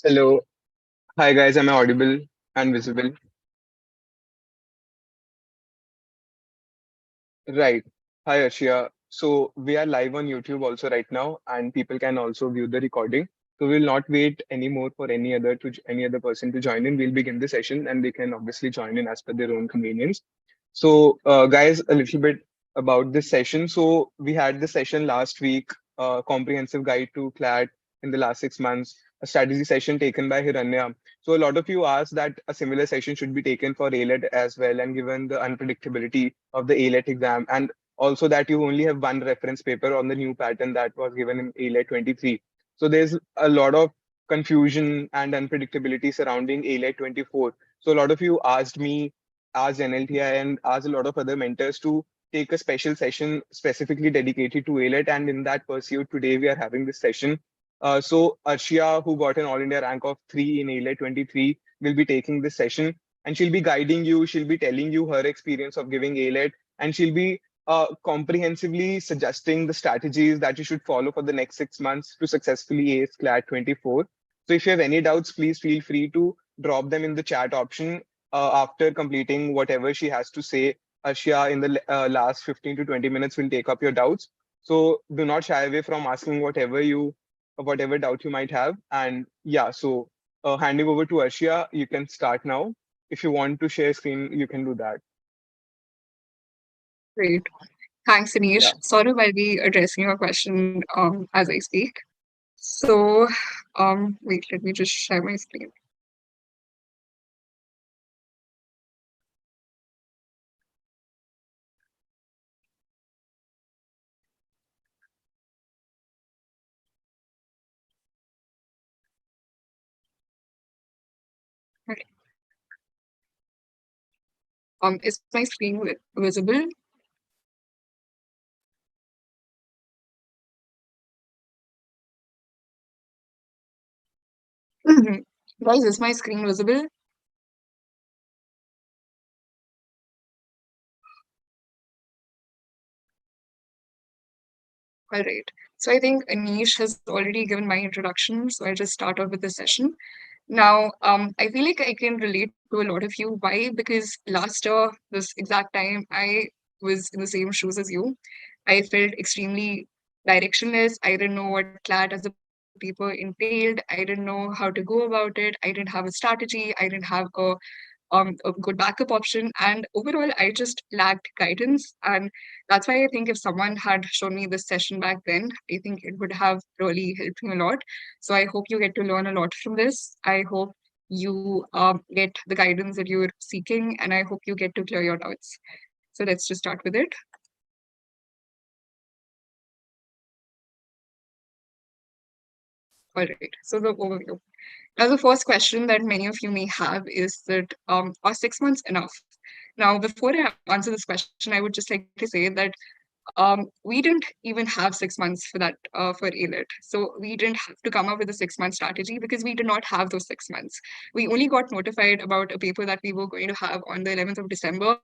Hello. Hi guys, am I audible and visible? Right. Hi Arshiya. So we are live on YouTube also right now, and people can also view the recording. So we'll not wait anymore for any other person to join in. We'll begin the session, and they can obviously join in as per their own convenience. So, guys, a little bit about this session. So, we had this session last week, comprehensive guide to CLAT in the last 6 months, a strategy session taken by Hiranya. So, a lot of you asked that a similar session should be taken for AILET as well, and given the unpredictability of the AILET exam, and also that you only have one reference paper on the new pattern that was given in AILET 23. So, there's a lot of confusion and unpredictability surrounding AILET 24. So, a lot of you asked me, asked NLTI and asked a lot of other mentors to take a special session specifically dedicated to AILET. And in that pursuit, today we are having this session. So Arshiya, who got an All India rank of 3 in AILET 23, will be taking this session and she'll be guiding you. She'll be telling you her experience of giving AILET and she'll be comprehensively suggesting the strategies that you should follow for the next 6 months to successfully ace CLAT 24. So if you have any doubts, please feel free to drop them in the chat option after completing whatever she has to say. Arshia, in the last 15 to 20 minutes, will take up your doubts. So do not shy away from asking whatever doubt you might have. And yeah, so handing over to Arshia, you can start now. If you want to share screen, you can do that. Great. Thanks, Anish. Yeah. Saurabh, I'll be addressing your question as I speak. So, wait, let me just share my screen. Okay. Is my screen visible? Guys, is my screen visible? All right. So I think Anish has already given my introduction, so I'll just start off with the session. Now, I feel like I can relate to a lot of you. Why? Because last year, this exact time, I was in the same shoes as you. I felt extremely directionless. I didn't know what CLAT as a paper entailed. I didn't know how to go about it. I didn't have a strategy. I didn't have a good backup option. And overall, I just lacked guidance. And that's why I think if someone had shown me this session back then, I think it would have really helped me a lot. So I hope you get to learn a lot from this. I hope you get the guidance that you're seeking, and I hope you get to clear your doubts. So let's just start with it. All right. So the overview. Now, the first question that many of you may have is that are 6 months enough? Now, before I answer this question, I would just like to say that we didn't even have 6 months for that for AILET. So we didn't have to come up with a 6 month strategy because we did not have those 6 months. We only got notified about a paper that we were going to have on the 11th of December,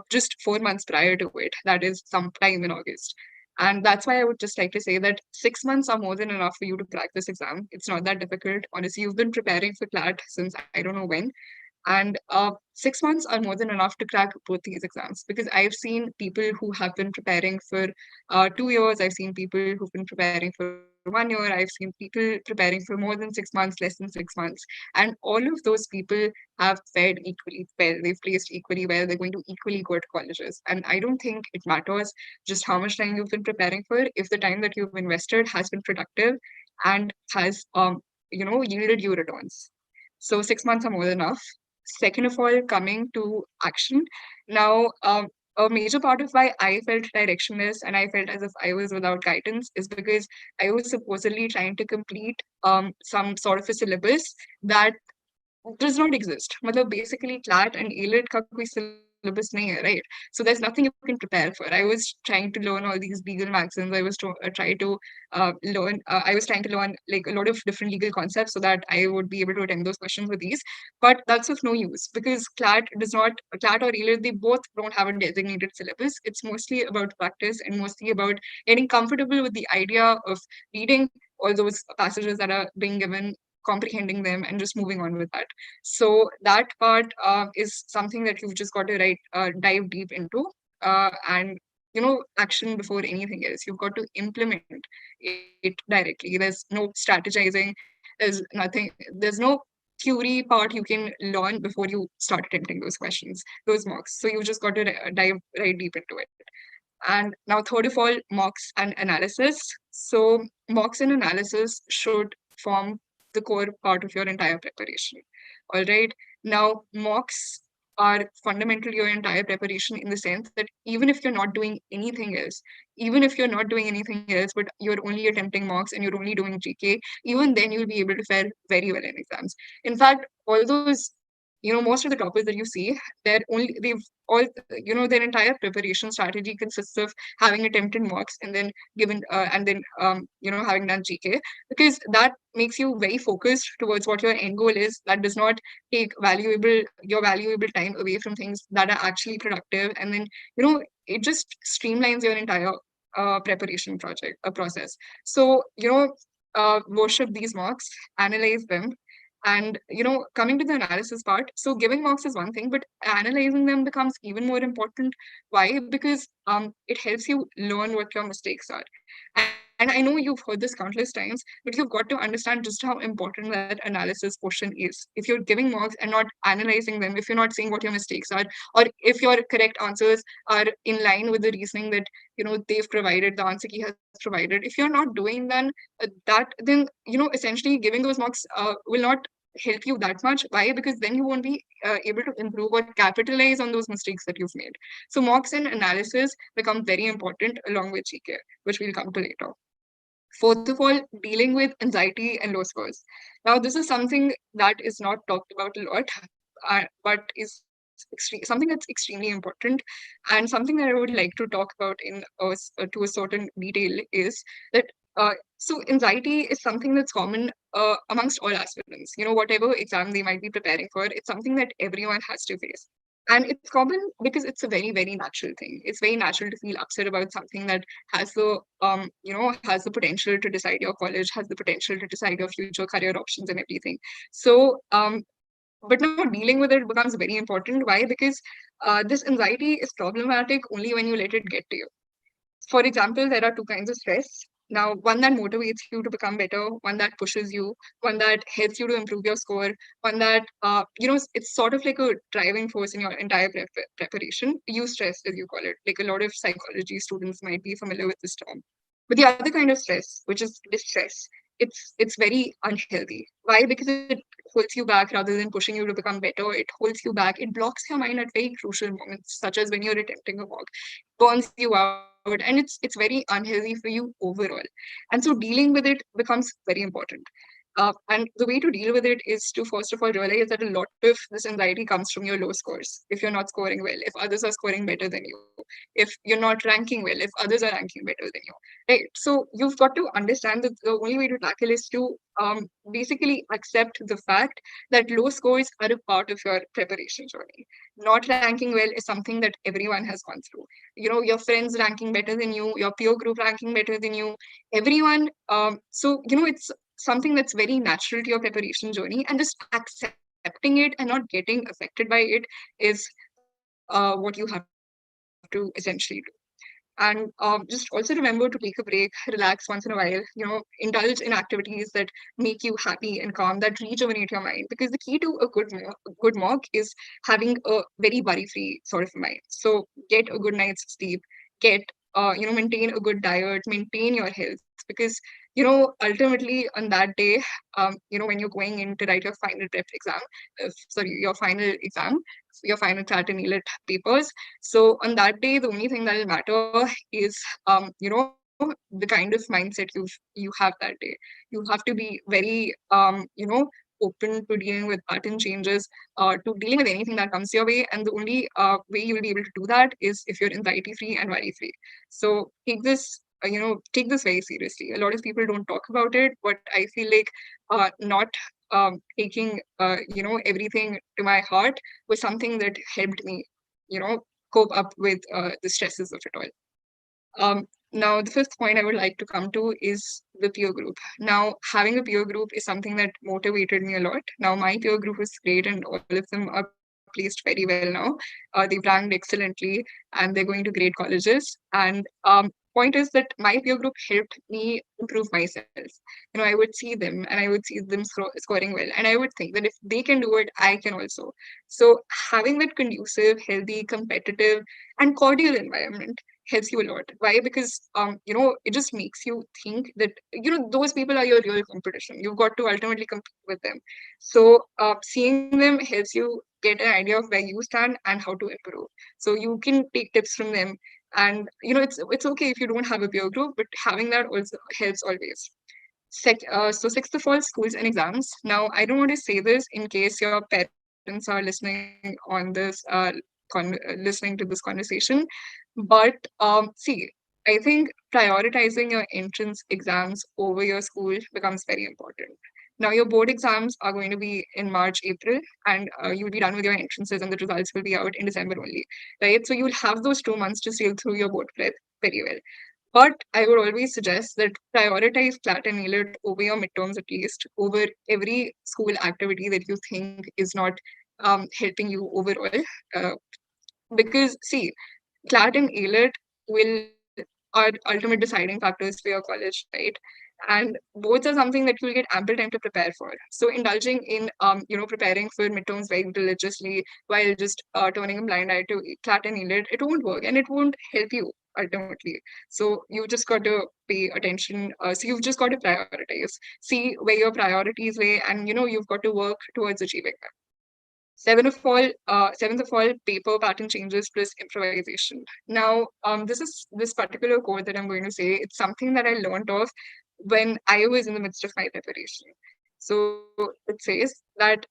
just 4 months prior to it. That is sometime in August. And that's why I would just like to say that 6 months are more than enough for you to crack this exam. It's not that difficult. Honestly, you've been preparing for CLAT since I don't know when. And 6 months are more than enough to crack both these exams because I've seen people who have been preparing for 2 years. I've seen people who've been preparing for 1 year. I've seen people preparing for more than 6 months, less than 6 months. And all of those people have fared equally well. They've placed equally well. They're going to equally good colleges. And I don't think it matters just how much time you've been preparing for if the time that you've invested has been productive and has yielded you returns. So 6 months are more than enough. Second of all, coming to action. Now, a major part of why I felt directionless and I felt as if I was without guidance is because I was supposedly trying to complete some sort of a syllabus that does not exist. मतलब basically CLAT and AILET का कोई syllabus नहीं है, right? So there's nothing you can prepare for. I was trying to learn all these legal maxims. I was trying to learn like a lot of different legal concepts so that I would be able to attempt those questions with these. But that's of no use because CLAT or AILET, they both don't have a designated syllabus. It's mostly about practice and mostly about getting comfortable with the idea of reading all those passages that are being given comprehending them and just moving on with that. So that part is something that you've just got to dive deep into, and action before anything else. You've got to implement it directly. There's no strategizing. There's nothing. There's no theory part you can learn before you start attempting those questions, those mocks. So you've just got to dive right deep into it. And now, third of all, mocks and analysis. So, mocks and analysis should form the core part of your entire preparation. All right. Now, mocks are fundamental your entire preparation in the sense that even if you're not doing anything else, even if you're not doing anything else, but you're only attempting mocks and you're only doing GK, even then you'll be able to fare very well in exams. In fact, all those, most of the toppers that you see, they've all, their entire preparation strategy consists of having attempted mocks and then having done GK, because that makes you very focused towards what your end goal is. That does not take your valuable time away from things that are actually productive, and then it just streamlines your entire preparation process. So worship these mocks, analyze them, and coming to the analysis part, so giving marks is one thing, but analyzing them becomes even more important. Why? Because it helps you learn what your mistakes are. And I know you've heard this countless times, but you've got to understand just how important that analysis portion is. If you're giving marks and not analyzing them, if you're not seeing what your mistakes are, or if your correct answers are in line with the reasoning that they've provided, the answer key has provided, if you're not doing then essentially giving those marks will not help you that much. Why? Because then you won't be able to improve or capitalize on those mistakes that you've made. So mocks and analysis become very important along with GK, which we'll come to later. Fourth of all, dealing with anxiety and low scores. Now, this is something that is not talked about a lot, but is something that's extremely important, and something that I would like to talk about to a certain detail is that. So anxiety is something that's common amongst all aspirants. Whatever exam they might be preparing for, it's something that everyone has to face. And it's common because it's a very, very natural thing. It's very natural to feel upset about something that has the potential to decide your college, has the potential to decide your future career options and everything. So but now dealing with it becomes very important. Why? Because this anxiety is problematic only when you let it get to you. For example, there are two kinds of stress. Now, one that motivates you to become better, one that pushes you, one that helps you to improve your score, one that, it's sort of like a driving force in your entire preparation. Eustress, as you call it. Like a lot of psychology students might be familiar with this term. But the other kind of stress, which is distress, it's very unhealthy. Why? Because it holds you back rather than pushing you to become better. It holds you back. It blocks your mind at very crucial moments, such as when you're attempting a walk, burns you out, and it's very unhealthy for you overall. And so dealing with it becomes very important. And the way to deal with it is to first of all realize that a lot of this anxiety comes from your low scores. If you're not scoring well, if others are scoring better than you, if you're not ranking well, if others are ranking better than you, right? So you've got to understand that the only way to tackle is to basically accept the fact that low scores are a part of your preparation journey. Not ranking well is something that everyone has gone through. Your friends ranking better than you, your peer group ranking better than you, everyone. So it's something that's very natural to your preparation journey, and just accepting it and not getting affected by it is what you have to essentially do. And just also remember to take a break, relax once in a while, indulge in activities that make you happy and calm, that rejuvenate your mind. Because the key to a good mock is having a very worry-free sort of mind. So get a good night's sleep, get maintain a good diet, maintain your health. Because ultimately on that day, when you're going in to write your final prep exam, your final exam, your final CLAT and AILET papers. So on that day, the only thing that will matter is, the kind of mindset you have that day. You have to be very, open to dealing with pattern changes, to dealing with anything that comes your way. And the only way you'll be able to do that is if you're anxiety free and worry free. So take this very seriously. A lot of people don't talk about it, but I feel like not taking everything to my heart was something that helped me you know cope up with the stresses of it all. Now, the fifth point I would like to come to is the peer group. Now, having a peer group is something that motivated me a lot. Now, my peer group is great, and all of them are placed very well now. They've ranked excellently, and they're going to great colleges. And point is that my peer group helped me improve myself. I would see them, and I would see them scoring well, and I would think that if they can do it, I can also. So, having that conducive, healthy, competitive, and cordial environment helps you a lot. Why? Because it just makes you think that those people are your real competition. You've got to ultimately compete with them. So seeing them helps you get an idea of where you stand and how to improve. So you can take tips from them, and it's okay if you don't have a peer group, but having that also helps always. So sixth of all, schools and exams. Now, I don't want to say this in case your parents are listening on this, listening to this conversation, but see, I think prioritizing your entrance exams over your school becomes very important. Now, your board exams are going to be in March, April, and you'll be done with your entrances, and the results will be out in December only, right? So you'll have those 2 months to sail through your board prep very well. But I would always suggest that prioritize CLAT and AILET over your midterms at least, over every school activity that you think is not helping you overall. Uh, because, see, CLAT and AILET will are ultimate deciding factors for your college, right? And both are something that you'll get ample time to prepare for. So indulging in preparing for midterms very religiously while just turning a blind eye to CLAT and AILET, it won't work and it won't help you ultimately. So you just got to pay attention. So you've just got to prioritize, see where your priorities lay, and you've got to work towards achieving them. Seventh of all, paper pattern changes plus improvisation. Now, this particular quote that I'm going to say. It's something that I learned of when I was in the midst of my preparation. So it says that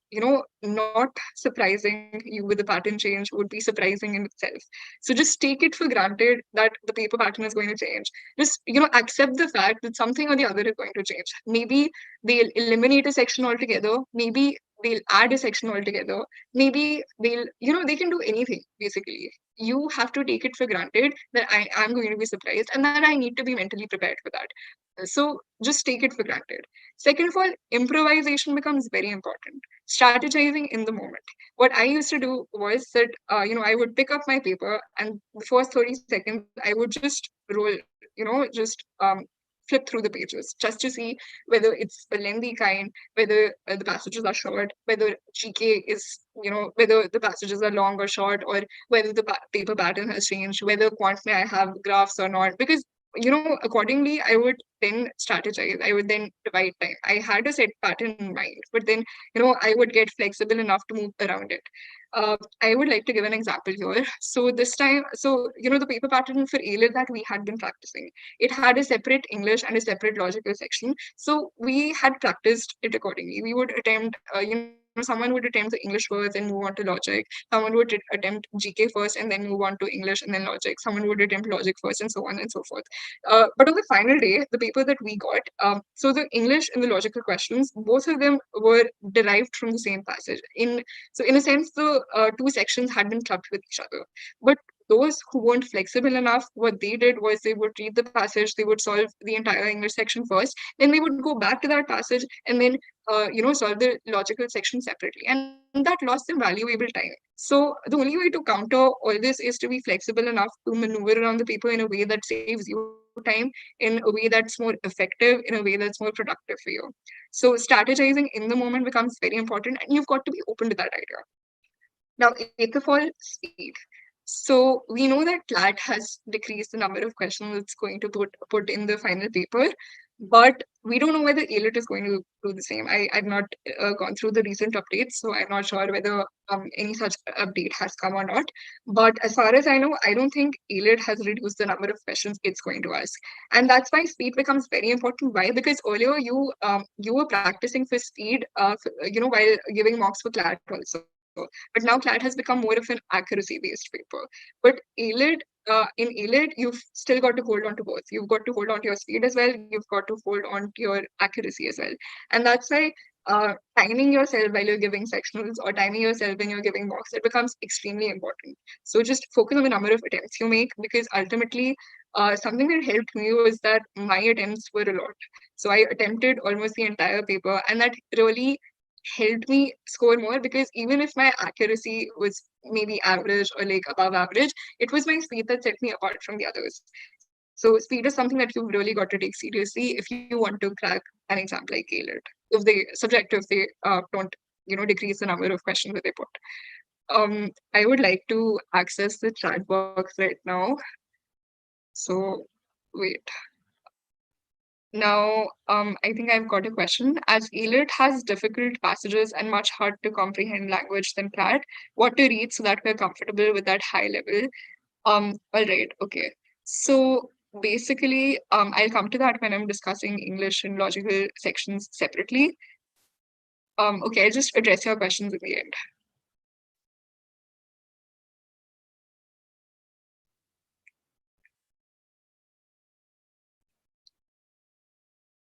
not surprising you with the pattern change would be surprising in itself. So just take it for granted that the paper pattern is going to change. Just accept the fact that something or the other is going to change. Maybe they'll eliminate a section altogether. Maybe they'll add a section altogether. Maybe they can do anything basically. You have to take it for granted that I am going to be surprised and that I need to be mentally prepared for that. So just take it for granted. Second of all, improvisation becomes very important. Strategizing in the moment. What I used to do was that I would pick up my paper and the first 30 seconds I would just roll, just flip through the pages just to see whether it's a lengthy kind, whether the passages are short, whether GK is, whether the passages are long or short, or whether the paper pattern has changed, whether quant may I have graphs or not. Because accordingly, I would then strategize. I would then divide time. I had a set pattern in mind, but then I would get flexible enough to move around it. I would like to give an example here. So this time, so the paper pattern for AILET that we had been practicing, it had a separate English and a separate logical section. So we had practiced it accordingly. We would attempt, someone would attempt the English first and move on to logic. Someone would attempt GK first and then move on to English and then logic. Someone would attempt logic first and so on and so forth. But on the final day, the paper that we got, so the English and the logical questions, both of them were derived from the same passage. So in a sense, the two sections had been clubbed with each other. But those who weren't flexible enough, what they did was they would read the passage, they would solve the entire English section first, then they would go back to that passage and then solve the logical section separately. And that lost them valuable time. So the only way to counter all this is to be flexible enough to maneuver around the paper in a way that saves you time, in a way that's more effective, in a way that's more productive for you. So strategizing in the moment becomes very important, and you've got to be open to that idea. Now, eighth of all, speed. So we know that CLAT has decreased the number of questions it's going to put in the final paper, but we don't know whether AILET is going to do the same. I've not gone through the recent updates, so I'm not sure whether any such update has come or not. But as far as I know, I don't think AILET has reduced the number of questions it's going to ask, and that's why speed becomes very important. Why? Because earlier you were practicing for speed, while giving mocks for CLAT also. But now CLAT has become more of an accuracy-based paper. But in AILET, you've still got to hold on to both. You've got to hold on to your speed as well. You've got to hold on to your accuracy as well. And that's why timing yourself while you're giving sectionals or timing yourself when you're giving mocks, it becomes extremely important. So just focus on the number of attempts you make, because ultimately, something that helped me was that my attempts were a lot. So I attempted almost the entire paper, and that really helped me score more, because even if my accuracy was maybe average or like above average, it was my speed that set me apart from the others. So speed is something that you've really got to take seriously if you want to crack an exam like AILET. If they subjective, they don't decrease the number of questions that they put. I would like to access the chat box right now. So wait. Now, I think I've got a question. As AILET has difficult passages and much hard to comprehend language than CLAT, what to read so that we're comfortable with that high level? All right, okay. So basically, I'll come to that when I'm discussing English and logical sections separately. Okay, I'll just address your questions at the end.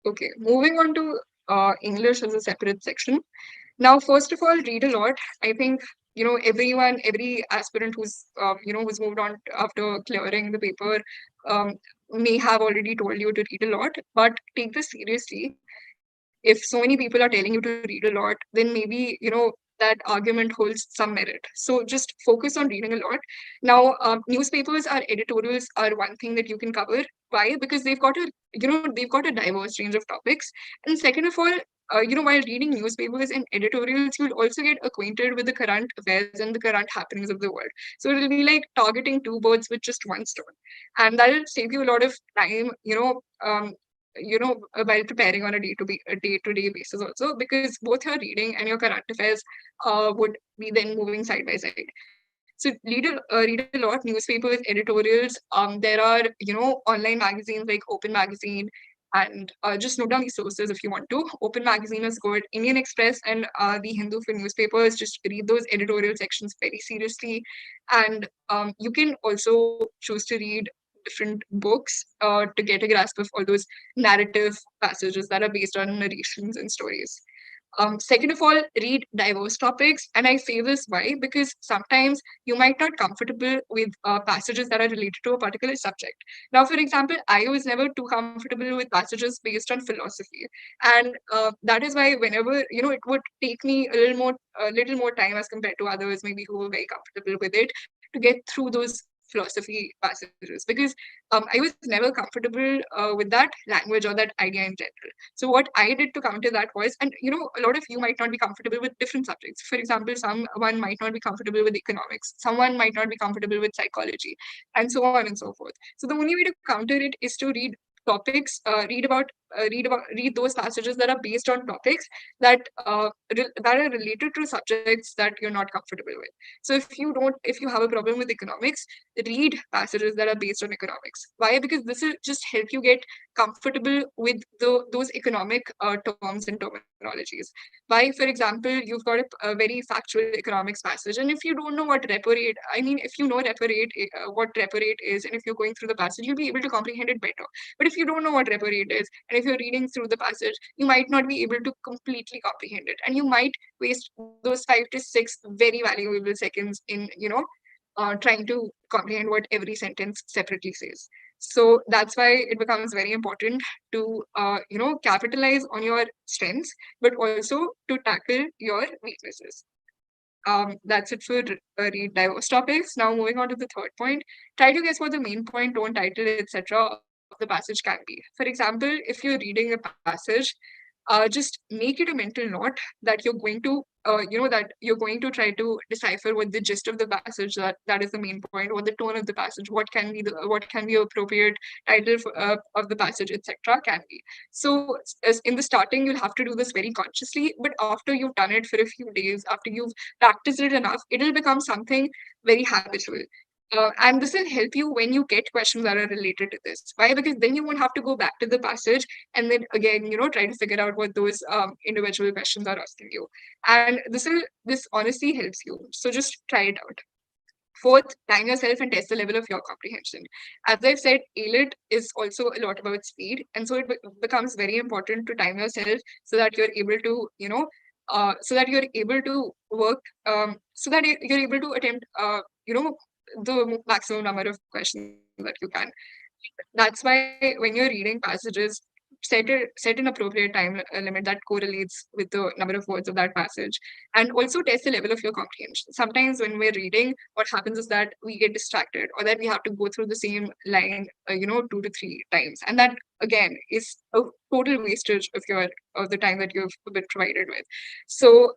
Okay, moving on to English as a separate section. Now, first of all, read a lot. I think everyone, every aspirant who's who's moved on after clearing the paper, um, may have already told you to read a lot. But take this seriously. If so many people are telling you to read a lot, then maybe that argument holds some merit. So just focus on reading a lot. Now, newspapers, our editorials are one thing that you can cover. Why? Because they've got a diverse range of topics. And second of all, while reading newspapers and editorials, you'll also get acquainted with the current affairs and the current happenings of the world. So it'll be like targeting two birds with just one stone, and that'll save you a lot of time. While preparing on a day-to-day basis also, because both your reading and your current affairs would be then moving side by side. So read a lot, newspapers, editorials. There are online magazines like Open Magazine, and just note down these sources if you want to. Open Magazine is good. Indian Express and the Hindu for newspapers. Just read those editorial sections very seriously, and you can also choose to read different books to get a grasp of all those narrative passages that are based on narrations and stories. Second of all, read diverse topics. And I say this why? Because sometimes you might not comfortable with passages that are related to a particular subject. Now, for example, I was never too comfortable with passages based on philosophy, and that is why whenever it would take me a little more time as compared to others, maybe who were very comfortable with it, to get through those philosophy passages, because I was never comfortable with that language or that idea in general. So what I did to counter that was, and a lot of you might not be comfortable with different subjects. For example, someone might not be comfortable with economics, someone might not be comfortable with psychology, and so on and so forth. So the only way to counter it is to read topics, read those passages that are based on topics that that are related to subjects that you're not comfortable with. So if you have a problem with economics, read passages that are based on economics. Why? Because this will just help you get comfortable with those economic terms and terminologies. Why, for example, you've got a very factual economics passage, and if you don't know what repo rate, I mean, if you know what repo rate is, and if you're going through the passage, you'll be able to comprehend it better. But if you don't know what repo rate is, and if you're reading through the passage, you might not be able to completely comprehend it, and you might waste those 5 to 6 very valuable seconds in trying to comprehend what every sentence separately says. So that's why it becomes very important to capitalize on your strengths, but also to tackle your weaknesses. That's it for read diverse topics. Now moving on to the third point, try to guess what the main point, tone, title, etc. of the passage can be. For example, if you're reading a passage, just make it a mental note that you're going to that you're going to try to decipher what the gist of the passage, that is the main point, what the tone of the passage, what can be appropriate title of the passage, etc. can be. So as in the starting, you'll have to do this very consciously, but after you've done it for a few days, after you've practiced it enough, it'll become something very habitual. And this will help you when you get questions that are related to this. Why? Because then you won't have to go back to the passage and then again, try to figure out what those individual questions are asking you. And this honestly helps you. So just try it out. Fourth, time yourself and test the level of your comprehension. As I've said, AILET is also a lot about speed, and so it becomes very important to time yourself so that you're able to, so that you're able to work, so that you're able to attempt, the maximum number of questions that you can. That's why when you're reading passages, set an appropriate time limit that correlates with the number of words of that passage, and also test the level of your comprehension. Sometimes when we're reading, what happens is that we get distracted, or that we have to go through the same line, 2 to 3 times, and that again is a total wastage of the time that you've been provided with. So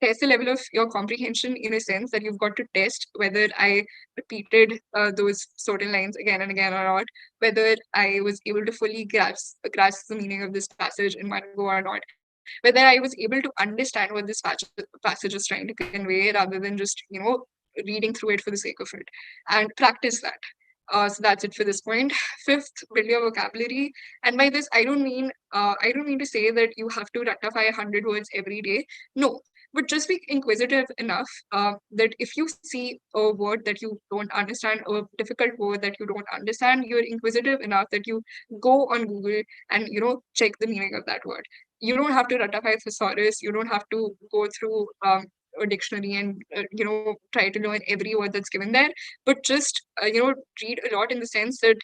test the level of your comprehension in a sense that you've got to test whether I repeated those certain lines again and again or not, whether I was able to fully grasp the meaning of this passage in one go or not, whether I was able to understand what this passage is trying to convey rather than just, reading through it for the sake of it, and practice that. So that's it for this point. Fifth, build your vocabulary. And by this, I don't mean to say that you have to rectify 100 words every day. No, but just be inquisitive enough that if you see a word that you don't understand, a difficult word that you don't understand, you're inquisitive enough that you go on Google and check the meaning of that word. You don't have to ratify thesaurus. You don't have to go through a dictionary and try to learn every word that's given there, but just read a lot in the sense that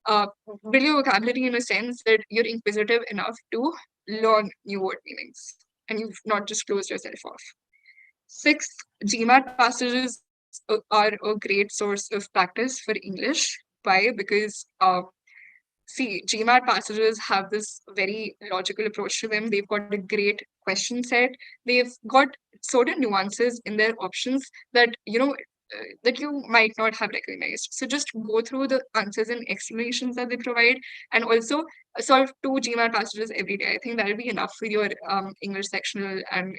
uh, build your vocabulary in a sense that you're inquisitive enough to learn new word meanings and you've not just closed yourself off. Sixth, GMAT passages are a great source of practice for English. Why? Because see, GMAT passages have this very logical approach to them. They've got a great question set. They've got certain nuances in their options that that you might not have recognized. So just go through the answers and explanations that they provide, and also solve 2 GMAT passages every day. I think that'll be enough for your English sectional, and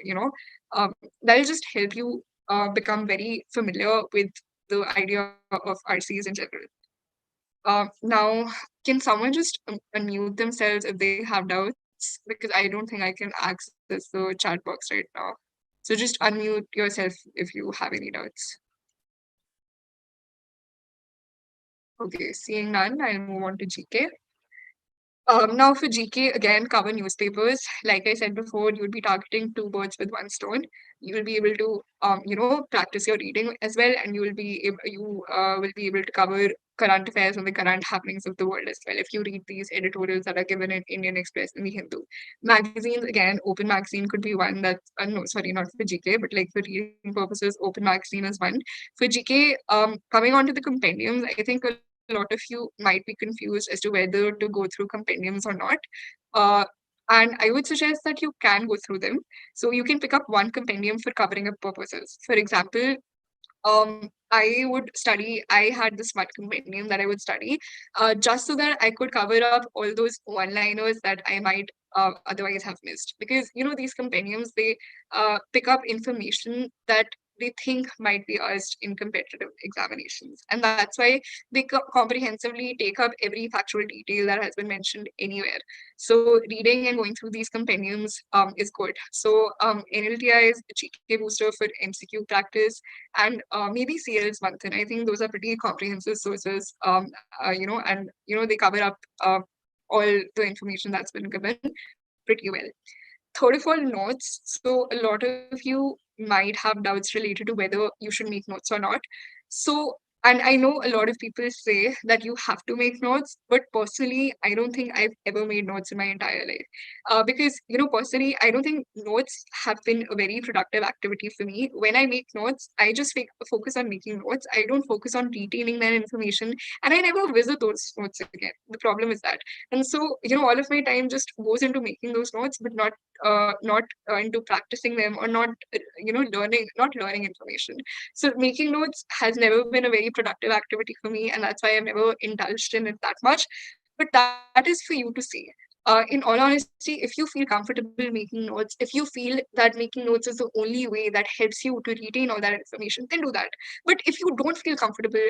that'll just help you become very familiar with the idea of RCs in general. Now, can someone just unmute themselves if they have doubts? Because I don't think I can access the chat box right now. So just unmute yourself if you have any doubts. Okay, seeing none, I'll move on to GK. Now for GK, again, cover newspapers. Like I said before, you'll be targeting 2 birds with 1 stone. You will be able to, practice your reading as well, and you will be able to cover current affairs and the current happenings of the world as well. If you read these editorials that are given in Indian Express and the Hindu magazines, again, Open Magazine could be one. That's no, sorry, not for GK, but like for reading purposes, Open Magazine is one. For GK, coming on to the compendiums, I think a lot of you might be confused as to whether to go through compendiums or not. Uh, and I would suggest that you can go through them. So you can pick up one compendium for covering up purposes. For example, I had this one compendium that I would study just so that I could cover up all those one-liners that I might otherwise have missed. Because, these compendiums, they pick up information that they think might be asked in competitive examinations. And that's why they comprehensively take up every factual detail that has been mentioned anywhere. So reading and going through these compendiums is good. So NLTI is a GK booster for MCQ practice, and maybe CL's Manthan. I think those are pretty comprehensive sources, and they cover up all the information that's been given pretty well. Third of all, notes. So a lot of you might have doubts related to whether you should make notes or not. So, and I know a lot of people say that you have to make notes, but personally, I don't think I've ever made notes in my entire life. Because, personally, I don't think notes have been a very productive activity for me. When I make notes, I just focus on making notes. I don't focus on retaining that information, and I never visit those notes again. The problem is that. And so, all of my time just goes into making those notes, but not into practicing them, or not learning information. So making notes has never been a very productive activity for me, and that's why I've never indulged in it that much. But that is for you to see. In all honesty, if you feel comfortable making notes, if you feel that making notes is the only way that helps you to retain all that information, then do that. But if you don't feel comfortable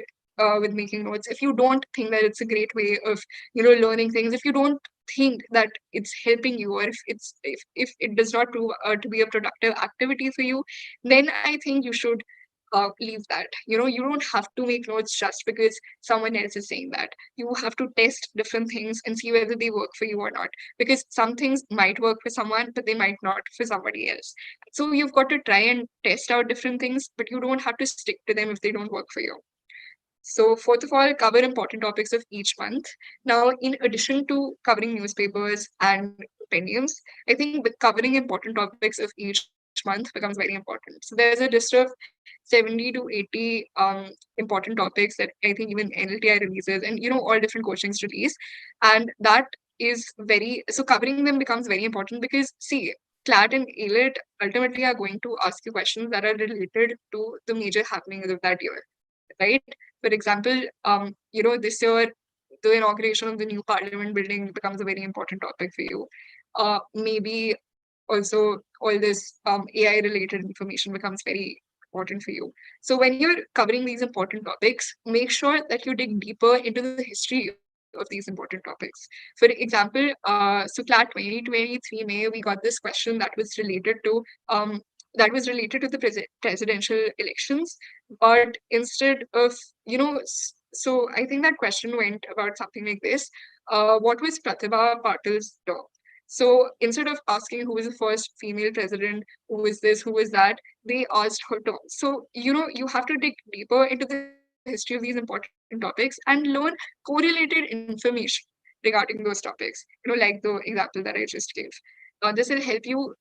with making notes, if you don't think that it's a great way of learning things, if you don't think that it's helping you, or if it does not prove to be a productive activity for you, then I think you should leave that. You don't have to make notes just because someone else is saying that. You have to test different things and see whether they work for you or not, because some things might work for someone but they might not for somebody else. So you've got to try and test out different things, but you don't have to stick to them if they don't work for you. So, fourth of all, cover important topics of each month. Now, in addition to covering newspapers and opinions, I think the covering important topics of each month becomes very important. So, there's a list of 70 to 80 important topics that I think even NLTI releases, and all different coachings release. And that is very, so covering them becomes very important because, see, CLAT and AILET ultimately are going to ask you questions that are related to the major happenings of that year, right? For example, this year, the inauguration of the new parliament building becomes a very important topic for you. Maybe also all this AI related information becomes very important for you. So when you're covering these important topics, make sure that you dig deeper into the history of these important topics. For example, so CLAT 2023 May, we got this question um, that was related to the presidential elections, but instead of, so I think that question went about something like this. What was Pratibha Patil's term? So instead of asking who was the first female president, who was this, who was that, they asked her term. So, you have to dig deeper into the history of these important topics and learn correlated information regarding those topics, like the example that I just gave. This will help you,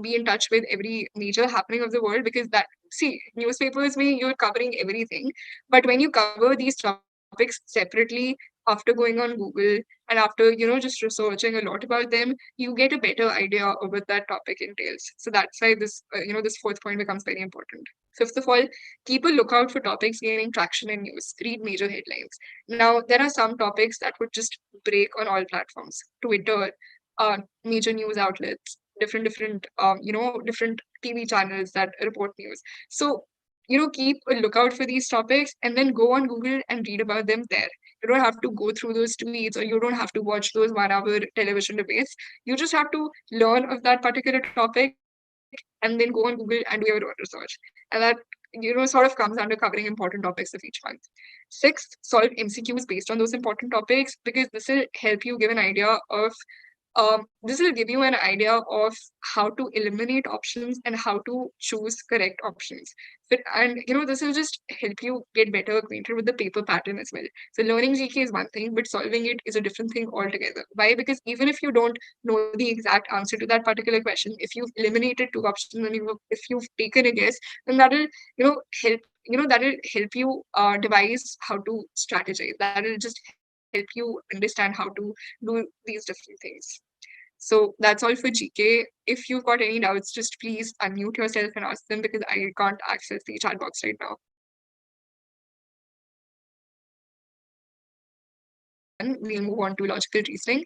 be in touch with every major happening of the world, because that, see, newspapers may you're covering everything, but when you cover these topics separately after going on Google and after just researching a lot about them, you get a better idea of what that topic entails. So that's why this fourth point becomes very important. Fifth of all, keep a lookout for topics gaining traction in news. Read major headlines. Now, there are some topics that would just break on all platforms: Twitter, major news outlets, different TV channels that report news. So, keep a lookout for these topics and then go on Google and read about them there. You don't have to go through those tweets, or you don't have to watch those 1 hour television debates. You just have to learn of that particular topic and then go on Google and do your own research. And that, sort of comes under covering important topics of each month. Sixth, solve MCQs based on those important topics, because this will help you give an idea of this will give you an idea of how to eliminate options and how to choose correct options. And this will just help you get better acquainted with the paper pattern as well. So learning GK is one thing, but solving it is a different thing altogether. Why? Because even if you don't know the exact answer to that particular question, if you've eliminated two options and if you've taken a guess, then help that'll help you devise how to strategize. That'll just help you understand how to do these different things. So that's all for GK. If you've got any doubts, just please unmute yourself and ask them, because I can't access the chat box right now. We'll move on to logical reasoning.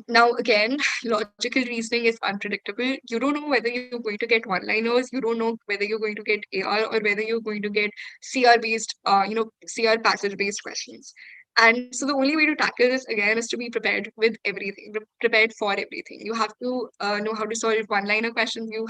Now again, logical reasoning is unpredictable. You don't know whether you're going to get one-liners. You don't know whether you're going to get AR or whether you're going to get CR based, CR passage based questions. And so the only way to tackle this again is to be prepared with everything, prepared for everything. You have to know how to solve one-liner questions. You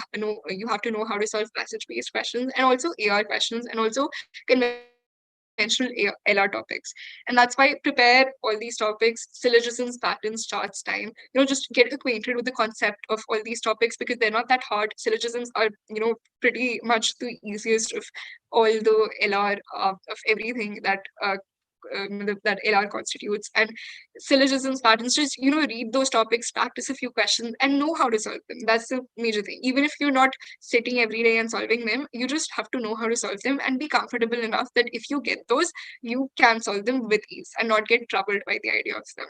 have to know how to solve passage-based questions, and also AR questions, and also conventional LR topics. And that's why prepare all these topics: syllogisms, patterns, charts, time. Just get acquainted with the concept of all these topics, because they're not that hard. Syllogisms are, pretty much the easiest of all the LR, of everything that LR constitutes. And syllogisms, patterns, just read those topics, practice a few questions, and know how to solve them. That's the major thing. Even if you're not sitting every day and solving them, you just have to know how to solve them and be comfortable enough that if you get those, you can solve them with ease and not get troubled by the idea of them.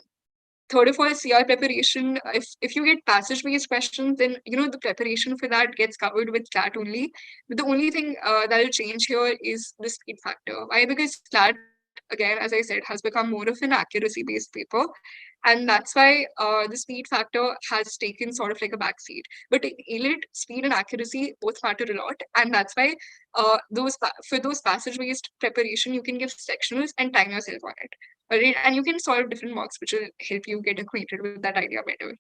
Third of all, CR preparation. If you get passage based questions, then the preparation for that gets covered with CLAT only. But the only thing that'll change here is the speed factor. Why? Because CLAT, again, as I said, has become more of an accuracy based paper, and that's why the speed factor has taken sort of like a backseat. But in AILET, speed and accuracy both matter a lot, and that's why for those passage based preparation, you can give sectionals and time yourself on it. Right? And you can solve different mocks, which will help you get acquainted with that idea better.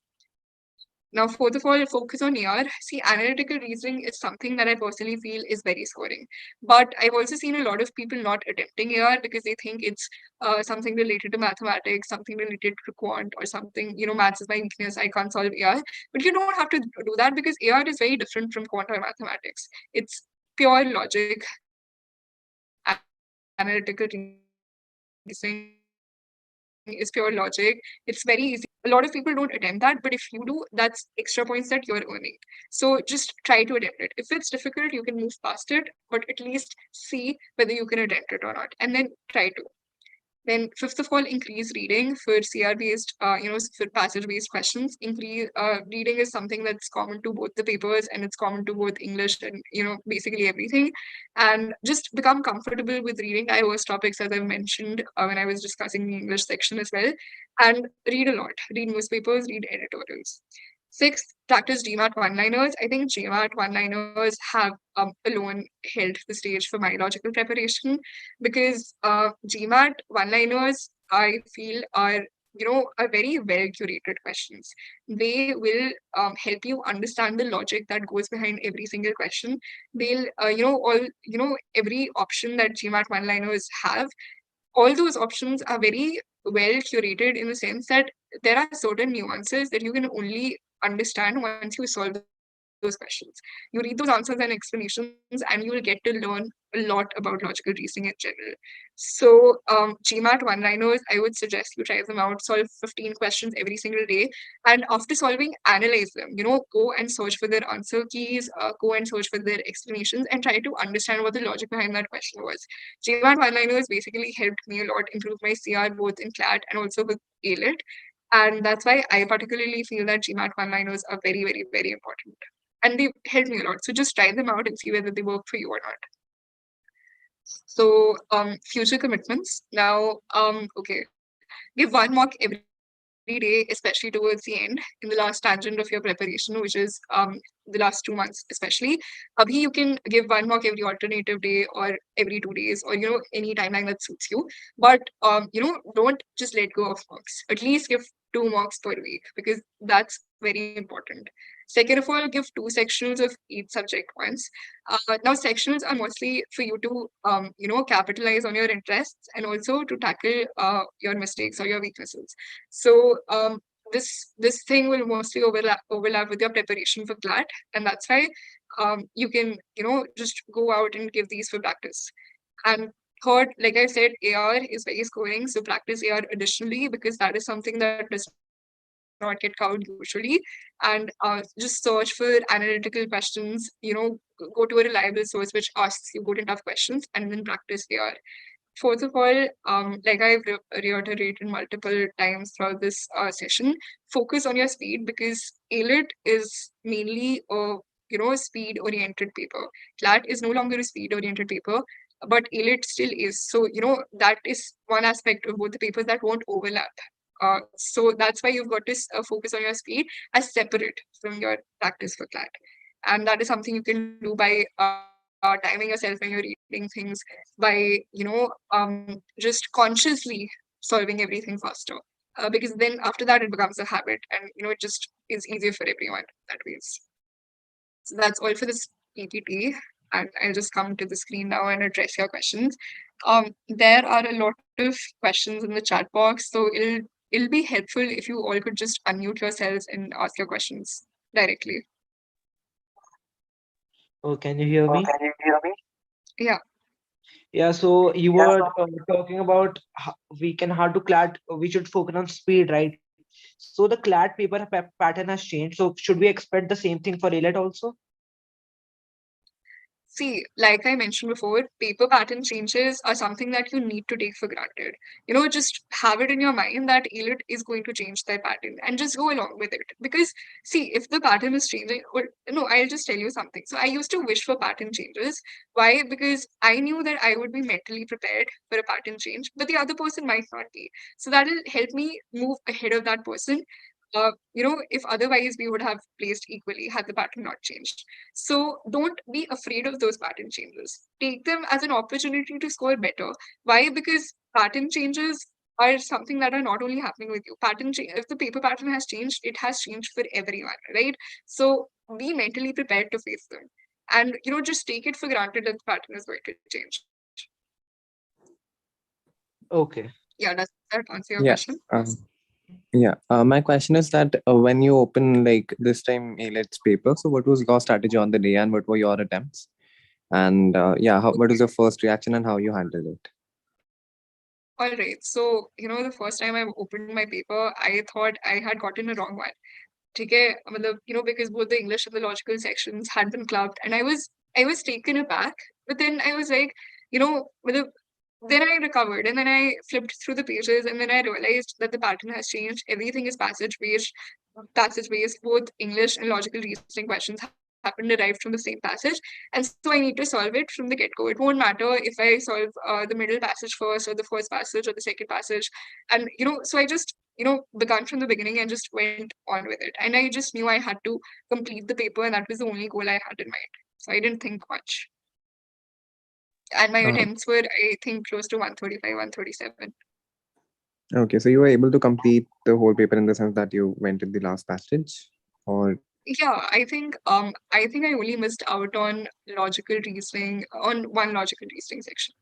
Now, fourth of all, focus on AR. See, analytical reasoning is something that I personally feel is very scoring. But I've also seen a lot of people not attempting AR because they think it's something related to mathematics, something related to quant, or something, maths is my weakness, I can't solve AR. But you don't have to do that because AR is very different from quant or mathematics. It's pure logic, analytical reasoning is pure logic. It's very easy. A lot of people don't attempt that, but if you do, that's extra points that you're earning. So just try to attempt it. If it's difficult, you can move past it, but at least see whether you can attempt it or not, and then try to. Then, fifth of all, increase reading for CR based, for passage based questions. Reading is something that's common to both the papers, and it's common to both English and basically everything. And just become comfortable with reading diverse topics, as I've mentioned when I was discussing the English section as well. And read a lot. Read newspapers. Read editorials. Sixth, practice GMAT one-liners. I think GMAT one-liners have alone held the stage for my logical preparation because GMAT one-liners, I feel, are very well curated questions. They will help you understand the logic that goes behind every single question. They'll, every option that GMAT one-liners have, all those options are very well curated in the sense that there are certain nuances that you can only understand once you solve those questions. You read those answers and explanations, and you will get to learn a lot about logical reasoning in general. So, GMAT one-liners, I would suggest you try them out, solve 15 questions every single day, and after solving, analyze them. Go and search for their answer keys, go and search for their explanations, and try to understand what the logic behind that question was. GMAT one-liners basically helped me a lot improve my CR both in CLAT and also with AILET. And that's why I particularly feel that GMAT one-liners are very, very, very important. And they helped me a lot. So just try them out and see whether they work for you or not. So, future commitments. Now, okay, give one mock every day, especially towards the end, in the last tangent of your preparation, which is the last 2 months, especially. Abhi, you can give one mock every alternative day or every 2 days, or any timeline that suits you. But don't just let go of mocks. At least give 2 mocks per week because that's very important. Second of all, give 2 sectionals of each subject once. Now, sectionals are mostly for you to, capitalize on your interests and also to tackle your mistakes or your weaknesses. So, this thing will mostly overlap with your preparation for CLAT, and that's why you can, just go out and give these for practice. And third, like I said, AR is very scoring, so practice AR additionally because that is something that does not get covered usually. And just search for analytical questions, go to a reliable source which asks you good and tough questions, and then practice AR. Fourth of all, like I've reiterated multiple times throughout this session, focus on your speed because AILET is mainly a speed oriented paper. CLAT is no longer a speed oriented paper, but AILET still is. So that is one aspect of both the papers that won't overlap. So that's why you've got to focus on your speed as separate from your practice for CLAT. And that is something you can do by timing yourself when you're reading things, by just consciously solving everything faster. Because then after that it becomes a habit, and it just is easier for everyone that ways. So that's all for this PPT, and I'll just come to the screen now and address your questions. There are a lot of questions in the chat box, so it'll be helpful if you all could just unmute yourselves and ask your questions directly. Oh, can you hear Oh, me? can you hear me? Yeah. Yeah, so you Yeah. were talking about we can how to CLAT, we should focus on speed, right? So the CLAT paper pattern has changed. So should we expect the same thing for AILET also? See, like I mentioned before, paper pattern changes are something that you need to take for granted. Just have it in your mind that AILET is going to change their pattern and just go along with it. Because, see, if the pattern is changing, or no, I'll just tell you something. So, I used to wish for pattern changes. Why? Because I knew that I would be mentally prepared for a pattern change, but the other person might not be. So, that'll help me move ahead of that person. If otherwise we would have placed equally had the pattern not changed. So don't be afraid of those pattern changes. Take them as an opportunity to score better. Why? Because pattern changes are something that are not only happening with you. If the paper pattern has changed, it has changed for everyone, right? So be mentally prepared to face them, and just take it for granted that the pattern is going to change. Okay. Yeah, does that answer your Yeah. question? Yeah. My question is that when you open like this time AILET's paper, so what was your strategy on the day and what were your attempts? And yeah, what was your first reaction and how you handled it? All right. So, the first time I opened my paper, I thought I had gotten a wrong one. Okay, because both the English and the logical sections had been clubbed, and I was taken aback. But then I was like, then I recovered, and then I flipped through the pages, and then I realized that the pattern has changed. Everything is passage based. Both English and logical reasoning questions happen derived from the same passage, and so I need to solve it from the get-go. It won't matter if I solve the middle passage first, or the first passage, or the second passage, and so I just began from the beginning and just went on with it. And I just knew I had to complete the paper, and that was the only goal I had in mind. So I didn't think much. And my Uh, attempts were, I think, close to 135, 137. okay, so you were able to complete the whole paper in the sense that you went in the last passage, or Yeah, I think I only missed out on logical reasoning, on one logical reasoning section.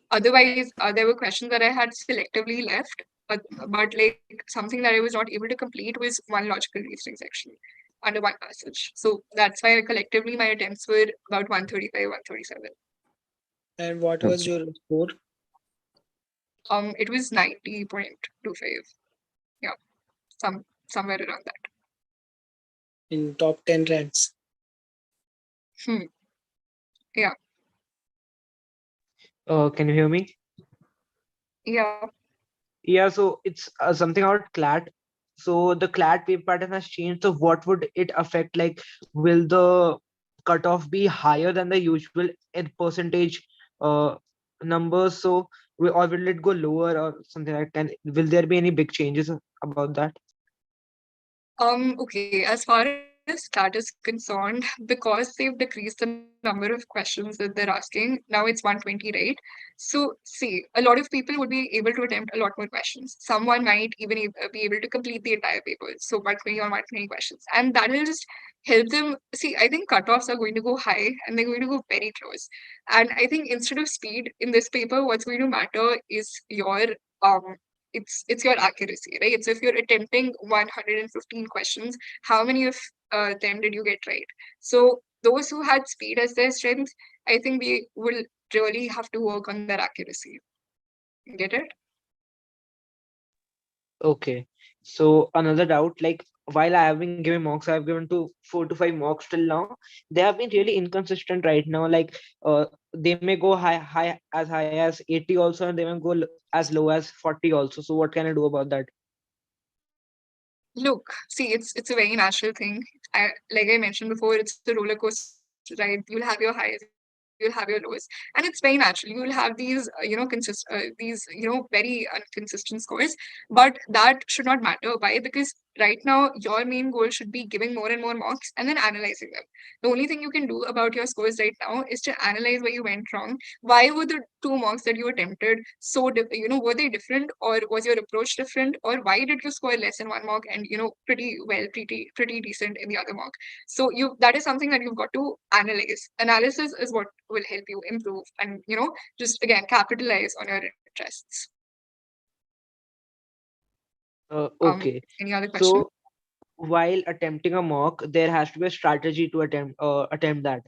Otherwise, there were questions that I had selectively left, but like something that I was not able to complete was one logical reasoning section under one passage. So that's why collectively my attempts were about 135, 137. And what was okay. your score It was 90.25. Yeah, somewhere around that. in top 10 ranks? Hmm. Yeah, Can you hear me? yeah. Yeah, so it's something about CLAT. So the CLAT paper pattern has changed. So what would it affect? Like, will the cutoff be higher than the usual in percentage uh, numbers? So, or will it go lower or something like that? Will there be any big changes about that? Okay, as far as that is concerned, because they've decreased the number of questions that they're asking, now it's 120, right? So, see, a lot of people would be able to attempt a lot more questions. Someone might even be able to complete the entire paper. So, 120 or 120 questions. And that will just help them. See, I think cutoffs are going to go high and they're going to go very close. And I think instead of speed in this paper, what's going to matter is um it's your accuracy, right? So if you're attempting 115 questions, how many of them did you get right? So those who had speed as their strength, I think we will really have to work on their accuracy. Get it? Okay. So another doubt, like while I have been giving mocks, I have given to 4 to 5 mocks till now. They have been really inconsistent right now. Like they may go high as 80 also, and they may go as low as 40 also. So what can I do about that? Look, see, it's a very natural thing. Like I mentioned before, it's a roller coaster ride. You'll have your highs, you'll have your lows, and it's very natural. You will have these, very inconsistent scores. But that should not matter. Why? Because right now your main goal should be giving more and more mocks and then analyzing them. The only thing you can do about your scores right now is to analyze where you went wrong. Why were the two mocks that you attempted were they different, or was your approach different, or why did you score less in one mock and pretty decent in the other mock? So you that is something that you've got to analyze. Analysis is what will help you improve and just again capitalize on your interests. Okay. Any other question? So while attempting a mock, there has to be a strategy to attempt that.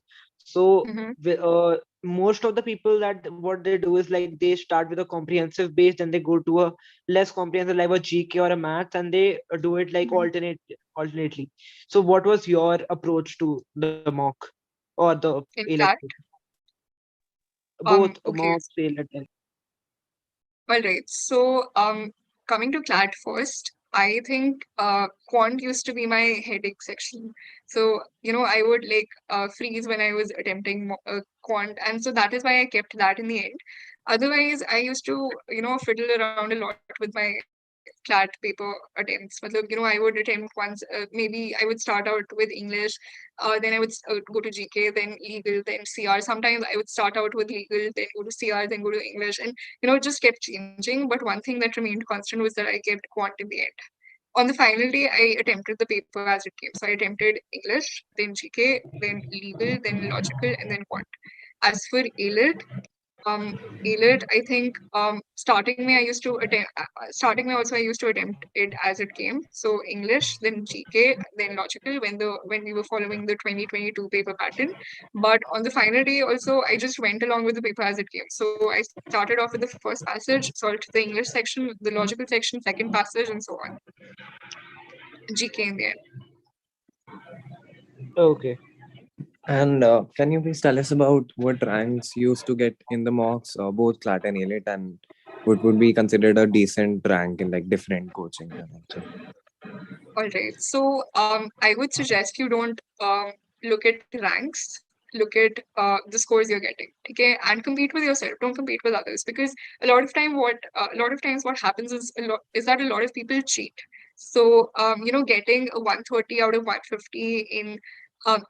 So Mm-hmm. most of the people, that what they do is like they start with a comprehensive base, then they go to a less comprehensive like a GK or a math, and they do it like Mm-hmm. alternately. So what was your approach to the mock or the In AILET? fact, Both okay. mock AILET. All right. So, coming to CLAT first, I think quant used to be my headache section. So, I would like freeze when I was attempting quant, and so that is why I kept that in the end. Otherwise, I used to, fiddle around a lot with my flat paper attempts. I would attempt once, maybe I would start out with English, then I would go to GK, then legal, then CR. Sometimes I would start out with legal, then go to CR, then go to English, and it just kept changing. But one thing that remained constant was that I kept quant in the end. On the final day, I attempted the paper as it came. So I attempted English, then GK, then legal, then logical, and then quant. As for AILET, I think starting May I used to attempt starting May also I used to attempt it as it came. So English, then GK, then logical when we were following the 2022 paper pattern. But on the final day also I just went along with the paper as it came. So I started off with the first passage, solved the English section, the logical section, second passage, and so on. GK in the end. Okay. And can you please tell us about what ranks you used to get in the mocks, both CLAT and AILET, and what would be considered a decent rank in like different coaching and also? All right. So I would suggest you don't look at ranks. Look at the scores you're getting. Okay, and compete with yourself. Don't compete with others, because a lot of times what happens is that a lot of people cheat. So getting a 130 out of 150 in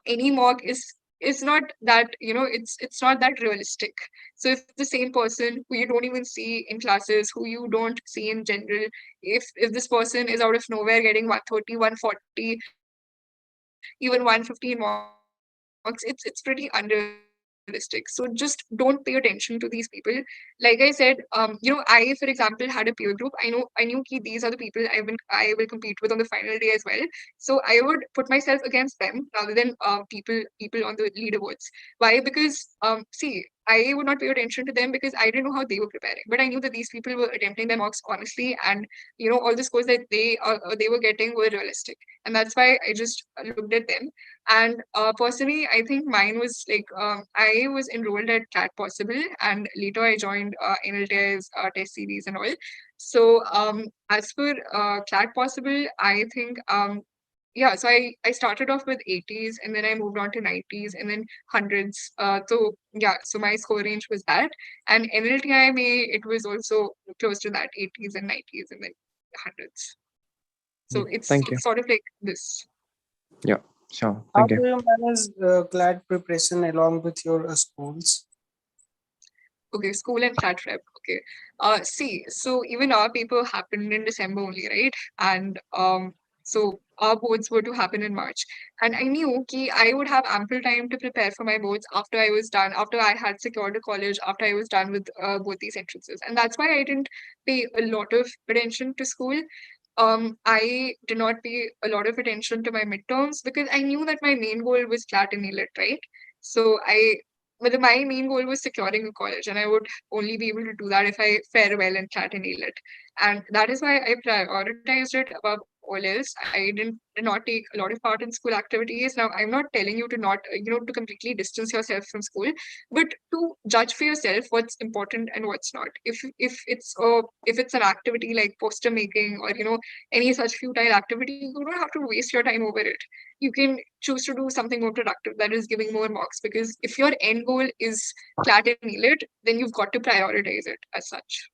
any mock is not that it's not that realistic. So if the same person who you don't even see in classes, who you don't see in general, if this person is out of nowhere getting 130, 140, even 115 marks, it's pretty unrealistic. So just don't pay attention to these people. Like I said, I, for example, had a peer group. I knew these are the people I will compete with on the final day as well. So I would put myself against them rather than people on the leaderboards. Why? Because see, I would not pay attention to them because I didn't know how they were preparing. But I knew that these people were attempting their mocks honestly, and all the scores that they were getting were realistic, and that's why I just looked at them. And personally, I think mine was like I was enrolled at CAT Possible, and later I joined NLT's test series and all. So as for CAT Possible, I think yeah, so I started off with 80s, and then I moved on to 90s, and then hundreds. So yeah, so my score range was that, and NLTIMA it was also close to that, 80s and 90s, and then hundreds. So Yeah, it's thank you. sort of like this. Yeah, sure. How Thank do you. you manage CLAT preparation along with your schools? Okay, school and chat prep. Okay. See, so even our paper happened in December only, right? And so our boards were to happen in March. And I knew ki I would have ample time to prepare for my boards after I was done, after I had secured a college, after I was done with both these entrances. And that's why I didn't pay a lot of attention to school. I did not pay a lot of attention to my midterms because I knew that my main goal was CLAT and AILET, right? So but my main goal was securing a college, and I would only be able to do that if I fare well in CLAT and AILET. And that is why I prioritized it above all else. I did not take a lot of part in school activities. Now, I'm not telling you to not, to completely distance yourself from school, but to judge for yourself what's important and what's not. If it's an activity like poster making, or any such futile activity, you don't have to waste your time over it. You can choose to do something more productive that is giving more marks, because if your end goal is CLAT and ELIT, then you've got to prioritize it as such.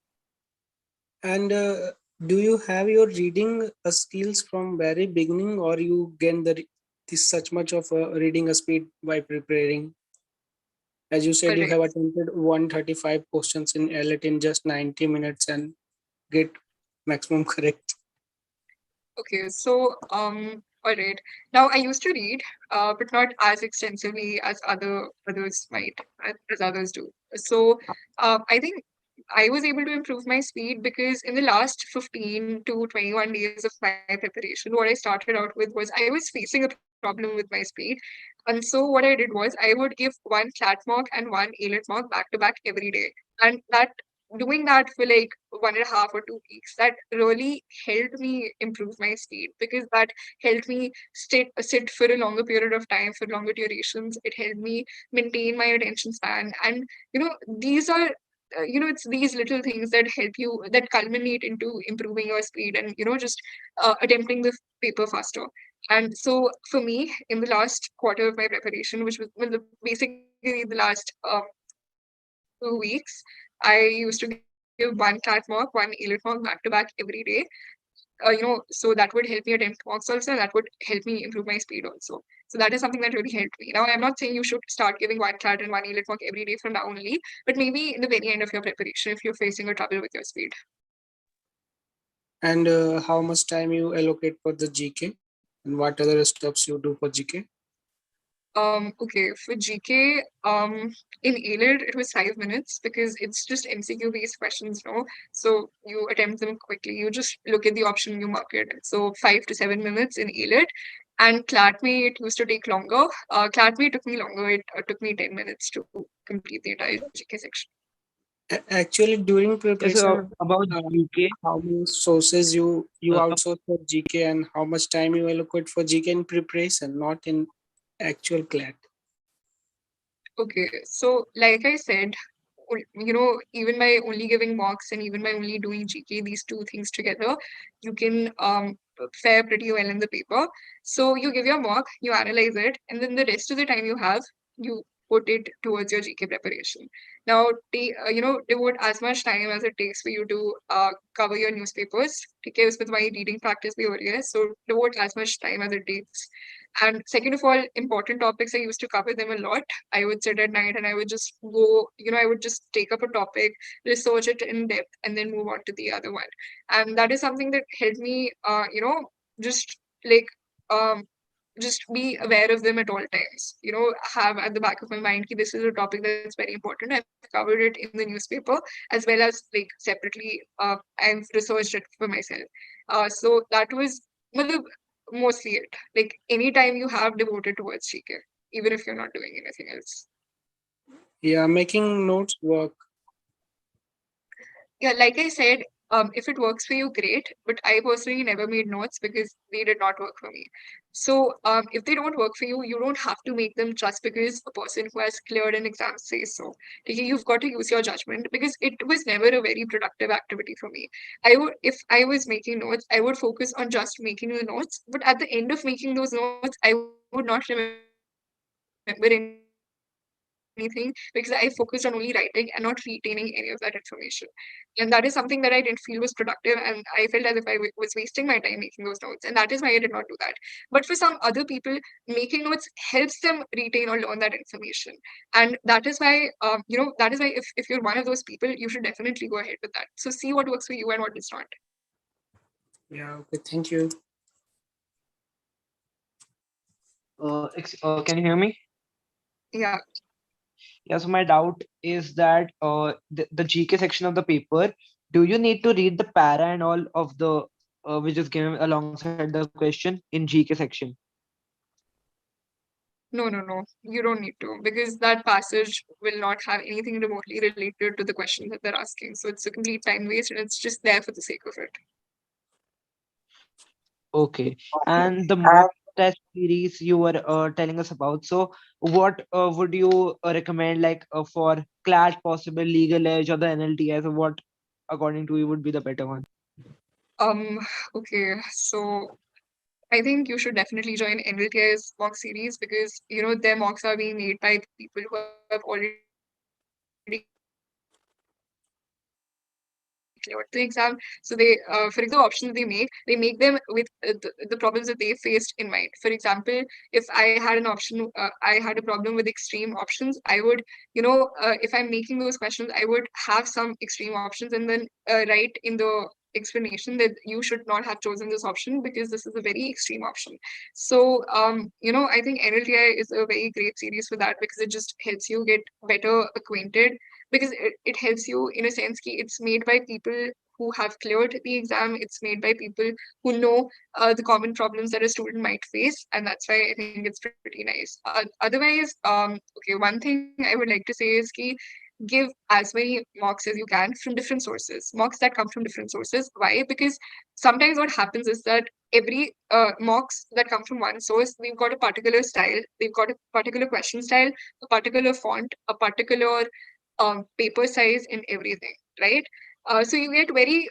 And do you have your reading skills from very beginning, or you gain this such much of reading speed by preparing? As you said, you have Correct. attempted 135 questions in AILET in just 90 minutes and get maximum correct. Okay, so all right. Now I used to read, but not as extensively as others might, as others do. So I think I was able to improve my speed because in the last 15 to 21 days of my preparation, what I started out with was I was facing a problem with my speed. And so what I did was I would give one CLAT mock and one AILET mock back to back every day. And that doing that for like 1.5 or 2 weeks, that really helped me improve my speed, because that helped me sit for a longer period of time, for longer durations. It helped me maintain my attention span. And these are it's these little things that help you, that culminate into improving your speed, and just attempting the paper faster. And so for me, in the last quarter of my preparation, which was basically the last 2 weeks, I used to get 130 give one CLAT mock, one AILET mock back to back every day. So that would help me attempt mocks also, and that would help me improve my speed also. So that is something that really helped me. Now, I'm not saying you should start giving one CLAT and one AILET mock every day from now only, but maybe in the very end of your preparation if you're facing a trouble with your speed. And how much time you allocate for the GK, and what other steps you do for GK? Okay, for GK, in AILET, it was 5 minutes because it's just MCQ based questions, no? So you attempt them quickly. You just look at the option, you mark it. So 5 to 7 minutes in AILET. And CLATME, it used to take longer. CLATME took me longer. It took me 10 minutes to complete the entire GK section. Actually, during Yeah, preparation, so about uh, UK, how many sources you uh, outsource for GK, and how much time you allocate for GK in preparation, not in actual CLAT? Okay, so like I said, even by only giving mocks and even by only doing GK, these two things together, you can fare pretty well in the paper. So you give your mock, you analyze it, and then the rest of the time you have, you put it towards your GK preparation. Now, devote as much time as it takes for you to cover your newspapers. Okay, with my reading practice be over, so devote as much time as it takes. And second of all, important topics, I used to cover them a lot. I would sit at night and I would just go, I would just take up a topic, research it in depth, and then move on to the other one. And that is something that helped me, just like, just be aware of them at all times. Have at the back of my mind, this is a topic that's very important. I've covered it in the newspaper as well as like separately. I've researched it for myself. So that was matlab, mostly it. Like anytime you have devoted towards GK, even if you're not doing anything else. Yeah, making notes work. Yeah, like I said, if it works for you, great. But I personally never made notes because they did not work for me. So if they don't work for you, you don't have to make them just because a person who has cleared an exam says so. You've got to use your judgment because it was never a very productive activity for me. If I was making notes, I would focus on just making the notes. But at the end of making those notes, I would not remember anything because I focused on only writing and not retaining any of that information. And that is something that I didn't feel was productive, and I felt as if I was wasting my time making those notes, and that is why I did not do that. But for some other people, making notes helps them retain or learn that information, and that is why that is why that is why if you're one of those people, you should definitely go ahead with that. So see what works for you and what does not. Yeah, okay, thank you. can you hear me? Yeah. Yeah, so my doubt is that the GK section of the paper, do you need to read the para and all of the which is given alongside the question in GK section? No. You don't need to because that passage will not have anything remotely related to the question that they're asking. So it's a complete time waste and it's just there for the sake of it. Okay. And the mock test series you were telling us about. So what would you recommend like for CLAT possible legal edge or the NLTS, or what according to you would be the better one? Um, okay, so I think you should definitely join NLTI's mock series because their mocks are being made by people who have already cleared the exam. So they, for example, the options that they make, they make them with the problems that they faced in mind. For example, if I had an option, I had a problem with extreme options, I would, if I'm making those questions, I would have some extreme options and then write in the explanation that you should not have chosen this option because this is a very extreme option. So, I think NLTI is a very great series for that because it just helps you get better acquainted. Because it helps you in a sense ki it's made by people who have cleared the exam. It's made by people who know the common problems that a student might face, and that's why I think it's pretty nice. Otherwise, okay, one thing I would like to say is ki give as many mocks as you can from different sources, mocks that come from different sources. Why? Because sometimes what happens is that every mocks that come from one source, we've got a particular style, we've got a particular question style, a particular font, a particular paper size, and everything, right? So you get very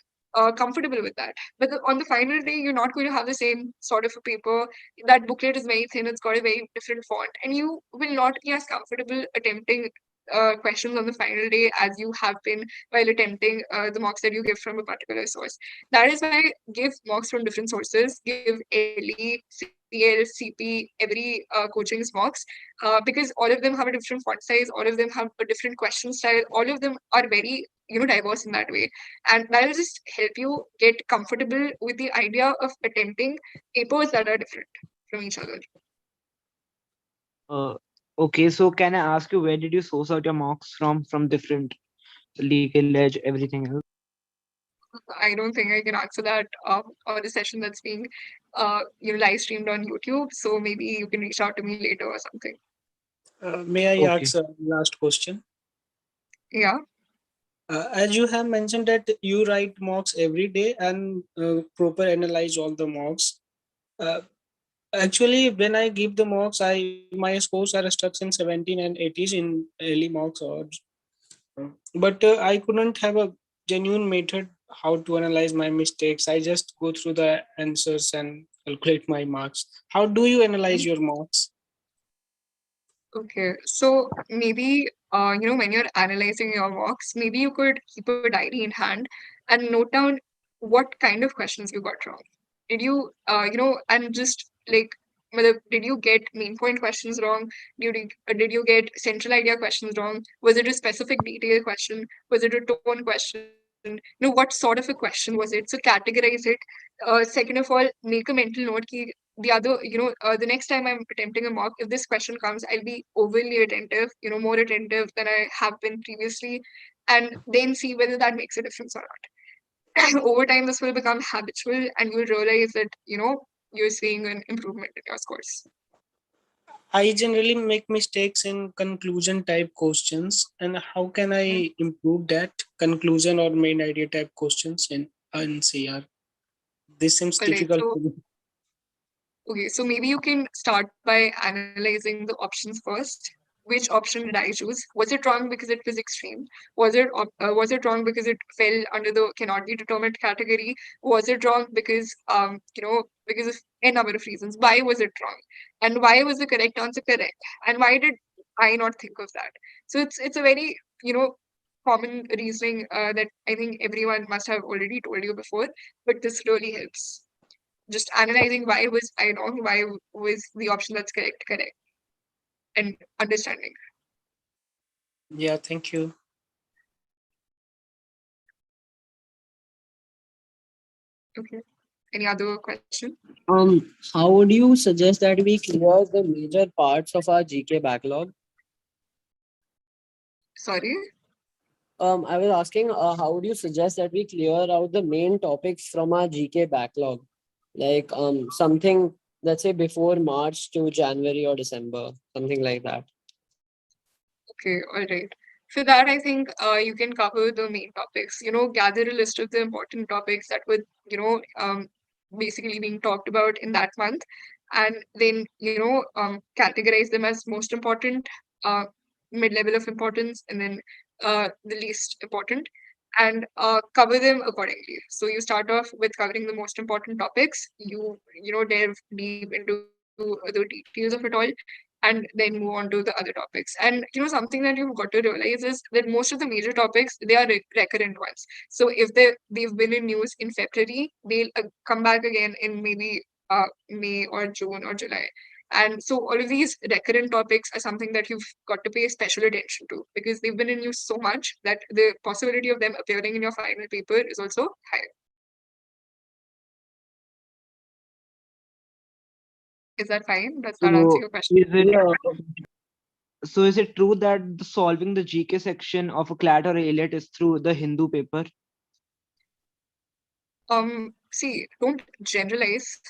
comfortable with that. But on the final day, you're not going to have the same sort of a paper. That booklet is very thin, it's got a very different font, and you will not be as comfortable attempting questions on the final day as you have been while attempting the mocks that you give from a particular source. That is why give mocks from different sources, give LE, CL, CP, every coaching's mocks, because all of them have a different font size, all of them have a different question style, all of them are very diverse in that way, and that will just help you get comfortable with the idea of attempting papers that are different from each other. Uh, okay, so can I ask you where did you source out your marks from different legal edge, everything else? I don't think I can answer that on the session that's being live streamed on YouTube. So maybe you can reach out to me later or something. May I Okay. ask a last question? Yeah. As you have mentioned that you write mocks every day and proper analyze all the mocks. Uh, Actually, when I give the mocks, my scores are stuck in 17 and 80s in early mocks, but I couldn't have a genuine method how to analyze my mistakes. I just go through the answers and calculate my marks. How do you analyze your marks? Okay. So maybe when you're analyzing your mocks, maybe you could keep a diary in hand and note down what kind of questions you got wrong. Did you and just like did you get main point questions wrong? Did you get central idea questions wrong? Was it a specific detail question? Was it a tone question? What sort of a question was it? So categorize it. Second of all, make a mental note ki the other, the next time I'm attempting a mock, if this question comes, I'll be overly attentive, more attentive than I have been previously, and then see whether that makes a difference or not. Over time, this will become habitual, and you'll realize that, you're seeing an improvement in your scores. I generally make mistakes in conclusion type questions, and how can I improve that conclusion or main idea type questions in NCR? This seems All right. difficult. Okay, so maybe you can start by analyzing the options first. Which option did I choose? Was it wrong because it was extreme? Was it wrong because it fell under the cannot be determined category? Was it wrong because because of a number of reasons? Why was it wrong? And why was the correct answer correct? And why did I not think of that? So it's a very common reasoning that I think everyone must have already told you before, but this really helps just analyzing why was I wrong, why was the option that's correct, and understanding. Yeah, thank you. Okay. Any other question? How would you suggest that we clear the major parts of our GK backlog? Sorry. I was asking, how would you suggest that we clear out the main topics from our GK backlog? Like something, let's say before March to January or December, something like that. Okay, all right. For that, I think you can cover the main topics. Gather a list of the important topics that would, basically being talked about in that month, and then categorize them as most important, uh, mid-level of importance, and then the least important, and cover them accordingly. So you start off with covering the most important topics. Delve deep into the details of it all, and then move on to the other topics. And something that you've got to realize is that most of the major topics, they are recurrent ones. So if they've been in news in February, they'll come back again in maybe May or June or July. And so all of these recurrent topics are something that you've got to pay special attention to, because they've been in news so much that the possibility of them appearing in your final paper is also higher. Is that fine? Does that answer So your question? is it Yeah. so is it true that solving the GK section of a CLAT or AILET is through the Hindu paper? See, don't generalize.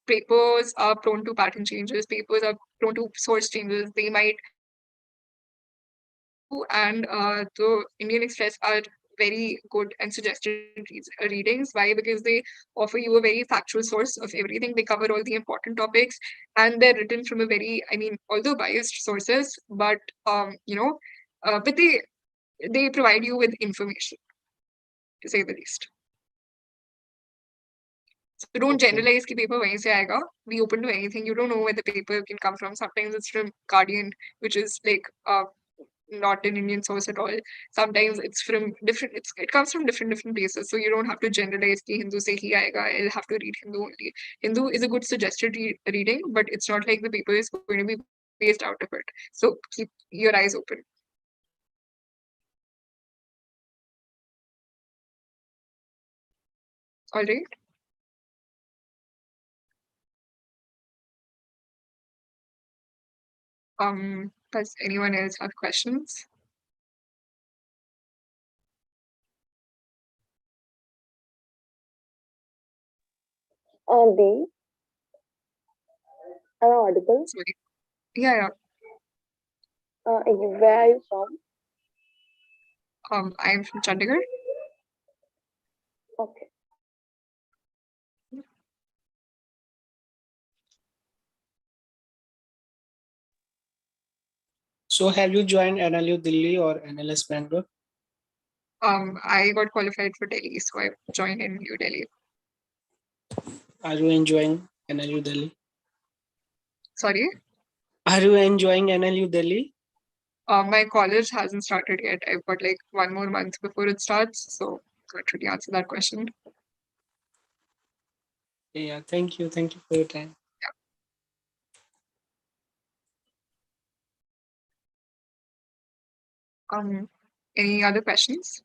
Papers are prone to pattern changes. Papers are prone to source changes. They might, Hindu and the Indian Express are very good and suggested readings. Why? Because they offer you a very factual source of everything. They cover all the important topics, and they're written from a very, I mean, although biased sources, but but they provide you with information, to say the least. So don't Okay. generalize कि paper वहीं से आएगा. Be open to anything. You don't know where the paper can come from. Sometimes it's from Guardian, which is like not an Indian source at all. Sometimes it's from different. It comes from different places. So you don't have to generalize. Ki Hindu se hi aayega. I'll have to read Hindu only. Hindu is a good suggested reading, but it's not like the paper is going to be based out of it. So keep your eyes open. All right. Does anyone else have questions? B, am I audible? Sorry. Yeah. Where are you from? I'm from Chandigarh. Okay. So have you joined NLU Delhi or NLS Bangalore? I got qualified for Delhi, so I joined in New Delhi. Are you enjoying NLU Delhi? Sorry. Are you enjoying NLU Delhi? My college hasn't started yet. I've got like 1 more month before it starts, so can't really answer that question. Yeah, thank you. Thank you for your time. Any other questions?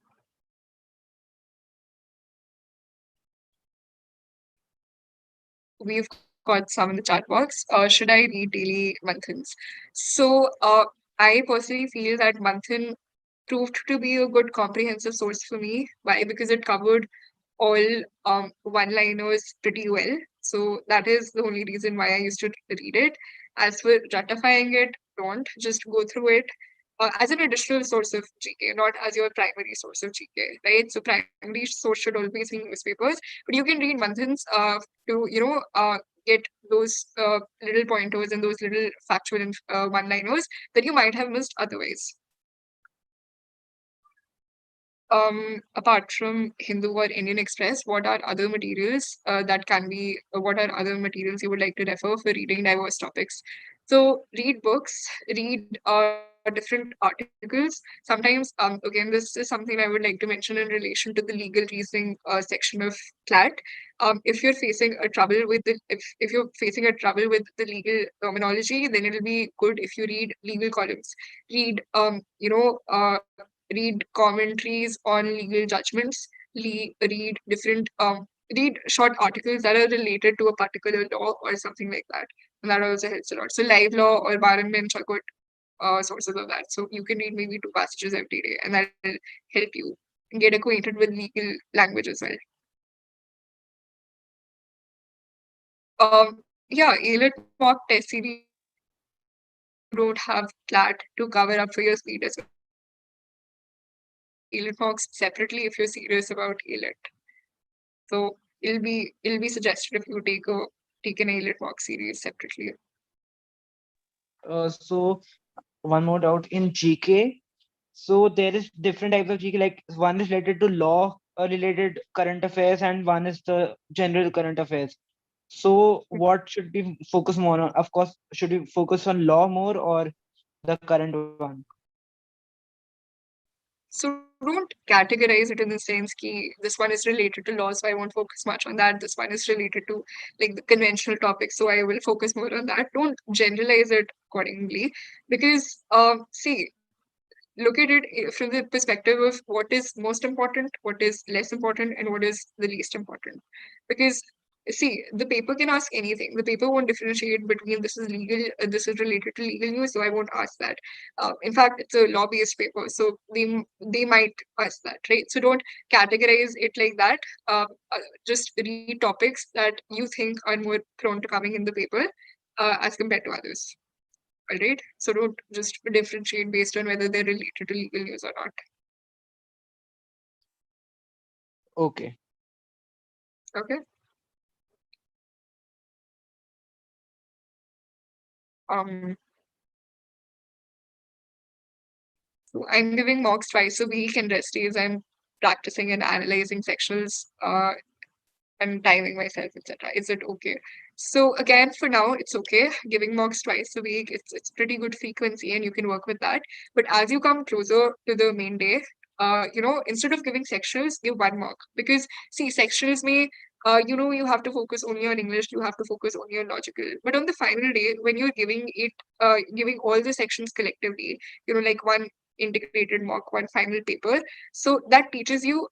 We've got some in the chat box. Should I read daily Manthans? So, I personally feel that Manthan proved to be a good comprehensive source for me. Why? Because it covered all one-liners pretty well. So that is the only reason why I used to read it. As for ratifying it, don't just go through it as an additional source of GK, not as your primary source of GK, right? So primary source should always be newspapers, but you can read Manthans to get those little pointers and those little factual one-liners that you might have missed otherwise. Apart from Hindu or Indian Express, what are other materials what are other materials you would like to refer for reading diverse topics? So read books, read different articles. Sometimes, again, this is something I would like to mention in relation to the legal reasoning section of CLAT. If you're facing a trouble with if you're facing a trouble with the legal terminology, then it'll be good if you read legal columns. Read read commentaries on legal judgments, read different read short articles that are related to a particular law or something like that. And that also helps a lot. So live law or bar and bench are good sources of that. So you can read maybe 2 passages every day, and that'll help you get acquainted with legal language as well. Yeah, AILET mock test series don't have CLAT to cover up for your speed as well. AILET mocks separately if you're serious about AILET. So it'll be suggested if you take an AILET mock series separately. So one more doubt in GK. So there is different types of GK, like one is related to law, related current affairs, and one is the general current affairs. So what should we focus more on? Of course, should we focus on law more or the current one? So don't categorize it in the sense that this one is related to law, so I won't focus much on that. This one is related to like the conventional topics, so I will focus more on that. Don't generalize it accordingly, because see, look at it from the perspective of what is most important, what is less important, and what is the least important. Because see, the paper can ask anything. The paper won't differentiate between this is legal, this is related to legal news, so I won't ask that. In fact, it's a law-based paper, so they might ask that, right? So don't categorize it like that. Just read topics that you think are more prone to coming in the paper as compared to others. All right. So don't just differentiate based on whether they're related to legal news or not. Okay. Okay. Um. So I'm giving mocks twice a week, and rest days I'm practicing and analyzing sectionals I'm timing myself, etc. Is it okay? So again, for now, it's okay. Giving mocks twice a week, it's pretty good frequency, and you can work with that. But as you come closer to the main day, instead of giving sectionals, give one mock, because see, sectionals may. You have to focus only on English. You have to focus only on logical. But on the final day, when you're giving all the sections collectively, like one integrated mock, one final paper. So that teaches you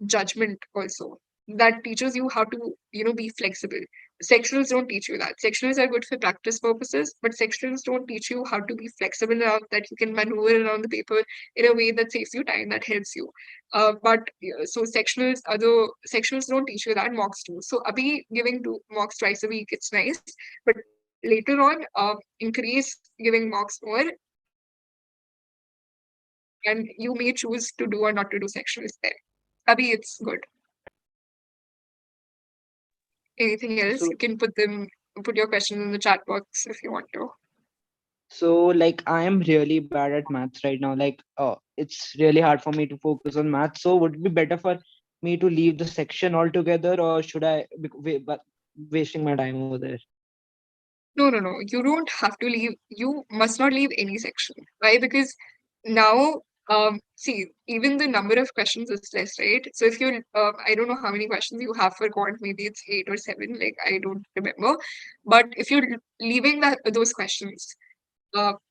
judgment also, that teaches you how to be flexible. Sectionals don't teach you that. Sectionals are good for practice purposes, but sectionals don't teach you how to be flexible enough that you can maneuver around the paper in a way that saves you time, that helps you. So sectionals don't teach you that, mocks do. So abhi giving two mocks twice a week, it's nice, but later on, increase giving mocks more, and you may choose to do or not to do sectionals there. Abhi, it's good. Anything else? So You can put your questions in the chat box if you want to. so like I am really bad at maths right now. Like it's really hard for me to focus on maths. So would it be better for me to leave the section altogether, or should I be wasting my time over there? No, no, no. You don't have to leave. You must not leave any section. Why? Because now, see, even the number of questions is less, right? So if you, I don't know how many questions you have for quant. Maybe it's 8 or 7. Like I don't remember. But if you're leaving those questions,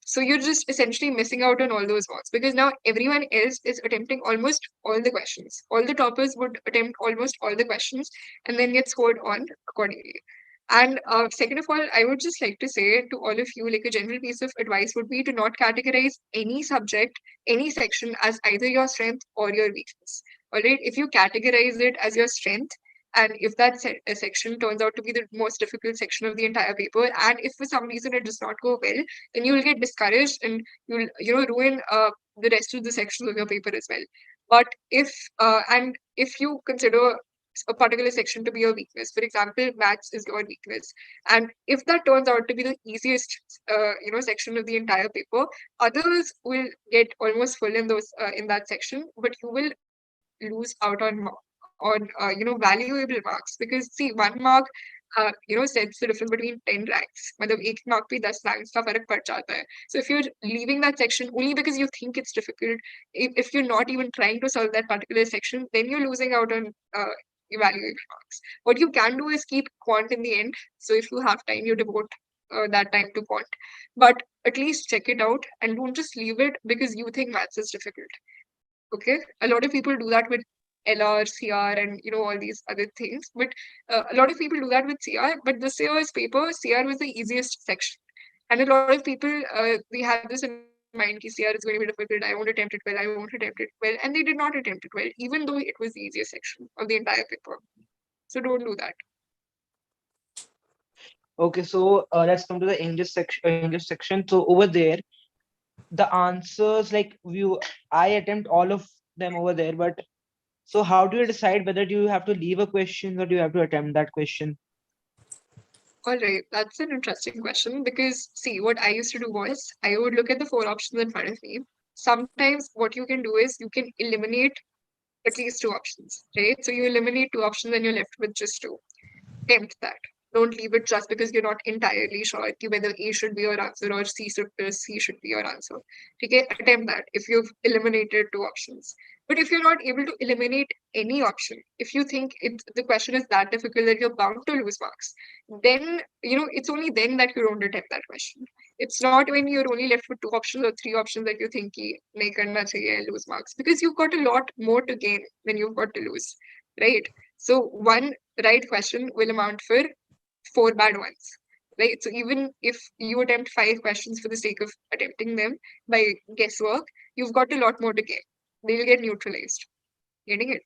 so you're just essentially missing out on all those marks, because now everyone else is attempting almost all the questions. All the toppers would attempt almost all the questions and then get scored on accordingly. And second of all, I would just like to say to all of you, like a general piece of advice would be to not categorize any subject, any section as either your strength or your weakness. All right. If you categorize it as your strength, and if that section turns out to be the most difficult section of the entire paper, and if for some reason it does not go well, then you will get discouraged and you'll ruin the rest of the sections of your paper as well. But if you consider a particular section to be your weakness, for example, maths is your weakness, and if that turns out to be the easiest section of the entire paper, others will get almost full in those in that section, but you will lose out on valuable marks, because see, one mark sets the difference between 10 ranks. मतलब एक mark पे 10 ranks का फर्क पड़ जाता है. So if you're leaving that section only because you think it's difficult, if you're not even trying to solve that particular section, then you're losing out on evaluable marks. What you can do is keep quant in the end. So if you have time, you devote that time to quant, but at least check it out and don't just leave it because you think maths is difficult. Okay, a lot of people do that with LR, CR, and all these other things. But a lot of people do that with CR. But this year's paper, CR was the easiest section, and a lot of people they had this in mind: "Ki CR is going to be difficult. I won't attempt it well. I won't attempt it well," and they did not attempt it well, even though it was the easiest section of the entire paper. So don't do that. Okay, so let's come to the English section. English section. So over there, the answers like I attempt all of them over there, but so how do you decide whether do you have to leave a question or do you have to attempt that question? All right, that's an interesting question, because see, what I used to do was I would look at the 4 options in front of me. Sometimes what you can do is you can eliminate at least 2 options, right? So you eliminate 2 options and you're left with just two. Attempt that. Don't leave it just because you're not entirely sure whether A should be your answer or C should be your answer. Okay, attempt that if you've eliminated 2 options. But if you're not able to eliminate any option, if you think the question is that difficult that you're bound to lose marks, then it's only then that you don't attempt that question. It's not when you're only left with 2 options or 3 options that you think ki nahi karna chahiye, lose marks, because you've got a lot more to gain than you've got to lose, right? So one right question will amount for 4 bad ones, right? So even if you attempt 5 questions for the sake of attempting them by guesswork, you've got a lot more to gain. They'll get neutralized. Getting it?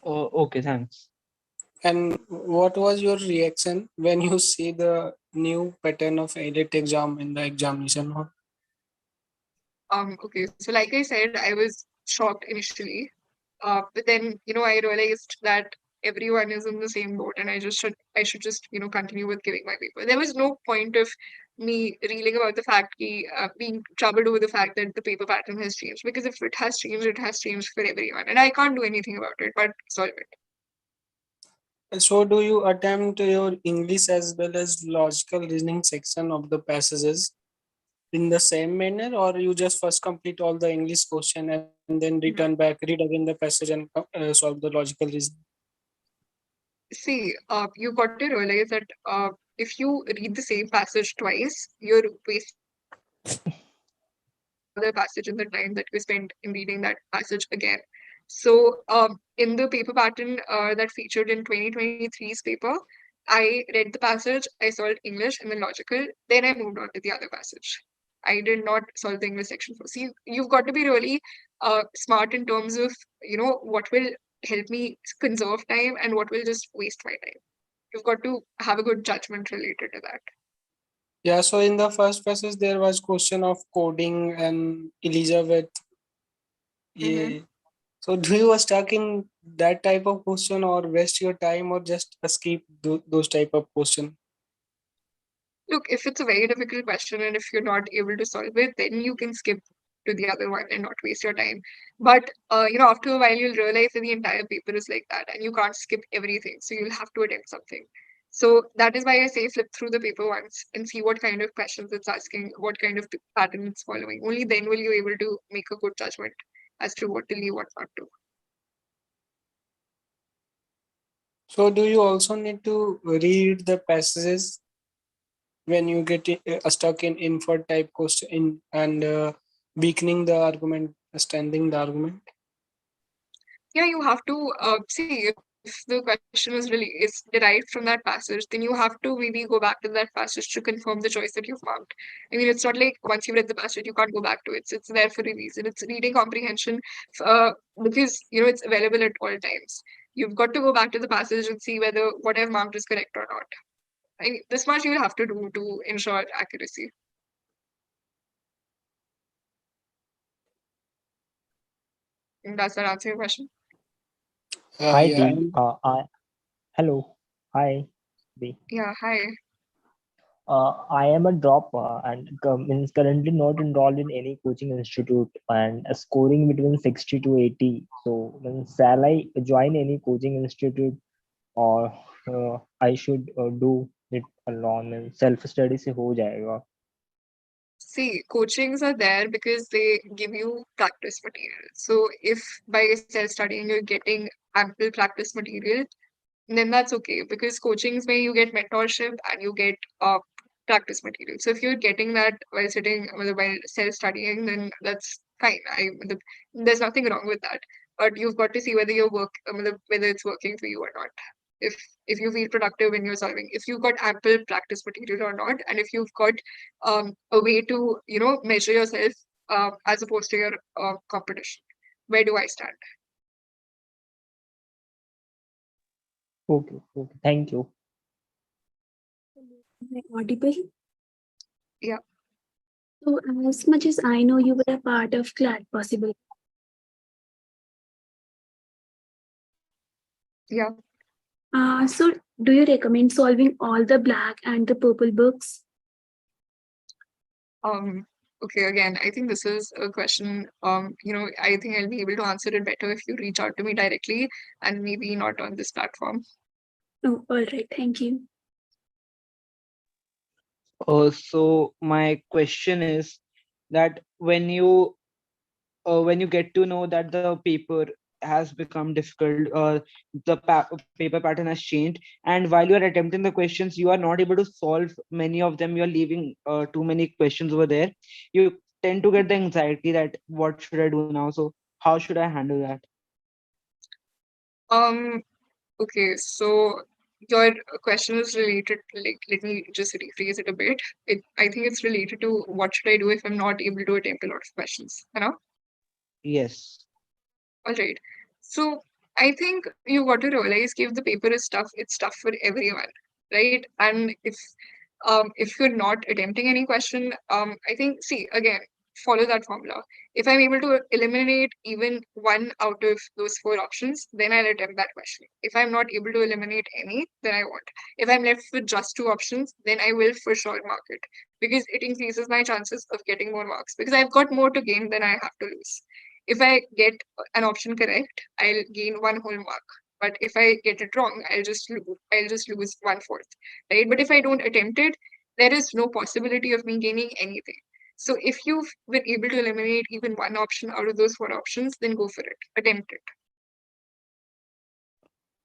Oh, okay, thanks. And what was your reaction when you see the new pattern of AILET exam in the examination hall? Okay, so like I said, I was shocked initially. But then, I realized that everyone is in the same boat, and I should just, continue with giving my paper. There was no point of me reeling about the fact, being troubled over the fact that the paper pattern has changed, because if it has changed for everyone, and I can't do anything about it but solve it. So do you attempt your English as well as logical reasoning section of the passages in the same manner, or you just first complete all the English question and then return back, read again the passage and solve the logical reasoning? See, you got to realize that if you read the same passage twice, you're wasting your time other passage in the time that you spent in reading that passage again. So, in the paper pattern that featured in 2023's paper, I read the passage, I solved English and then logical, then I moved on to the other passage. I did not solve the English section first. See, you've got to be really smart in terms of, what will help me conserve time and what will just waste my time. You've got to have a good judgment related to that. Yeah, so in the first passage there was question of coding and Elizabeth. Mm-hmm. Yeah. So do you are stuck in that type of question or waste your time or just skip those type of question? Look, if it's a very difficult question and if you're not able to solve it, then you can skip to the other one and not waste your time. But after a while, you'll realize that the entire paper is like that, and you can't skip everything. So you'll have to attempt something. So that is why I say flip through the paper once and see what kind of questions it's asking, what kind of pattern it's following. Only then will you able to make a good judgment as to what to leave, what not to. So do you also need to read the passages when you get stuck in infer type question and weakening the argument, strengthening the argument? Yeah, you have to see if the question is derived from that passage, then you have to maybe go back to that passage to confirm the choice that you've marked. I mean, it's not like once you've read the passage, you can't go back to it. It's there for a reason. It's reading comprehension, because it's available at all times. You've got to go back to the passage and see whether what I've marked is correct or not. I mean, this much you'll have to do to ensure accuracy. Does that answer your question? Hi Yeah. D. Hello. Hi D. Yeah. Hi. I am a dropper and means currently not enrolled in any coaching institute and scoring between 60 to 80. So shall I join any coaching institute or I should do it alone and self study से हो जाएगा. See, coachings are there because they give you practice material. So if by self-studying you're getting ample practice material, then that's okay because coachings where you get mentorship and you get practice material. So if you're getting that while sitting while self-studying, then that's fine. There's nothing wrong with that. But you've got to see whether whether it's working for you or not. If if you feel productive when you're solving, if you've got ample practice material or not, and if you've got a way to measure yourself as opposed to your competition. Where do I stand? Okay. Okay. Thank you. Am I audible? Yeah. So, as much as I know, you were a part of Glad Possible. Yeah. So, do you recommend solving all the black and the purple books? Um, okay, again, I think this is a question, I think I'll be able to answer it better if you reach out to me directly and maybe not on this platform. Oh, all right. Thank you. So my question is that when you get to know that the paper has become difficult, the paper pattern has changed, and while you are attempting the questions, you are not able to solve many of them. You are leaving too many questions over there. You tend to get the anxiety that what should I do now? So how should I handle that? Um, okay, so your question is related, like, let me just rephrase it a bit. I think it's related to what should I do if I'm not able to attempt a lot of questions, you know? Yes. All right. So I think you got to realize if the paper is tough, it's tough for everyone, right? And if you're not attempting any question, I think see again, follow that formula. If I'm able to eliminate even one out of those four options, then I'll attempt that question. If I'm not able to eliminate any, then I won't. If I'm left with just two options, then I will for sure mark it because it increases my chances of getting more marks because I've got more to gain than I have to lose. If I get an option correct, I'll gain one whole mark. But if I get it wrong, I'll just lose 1/4, right? But if I don't attempt it, there is no possibility of me gaining anything. So if you've been able to eliminate even one option out of those 4 options, then go for it. Attempt it.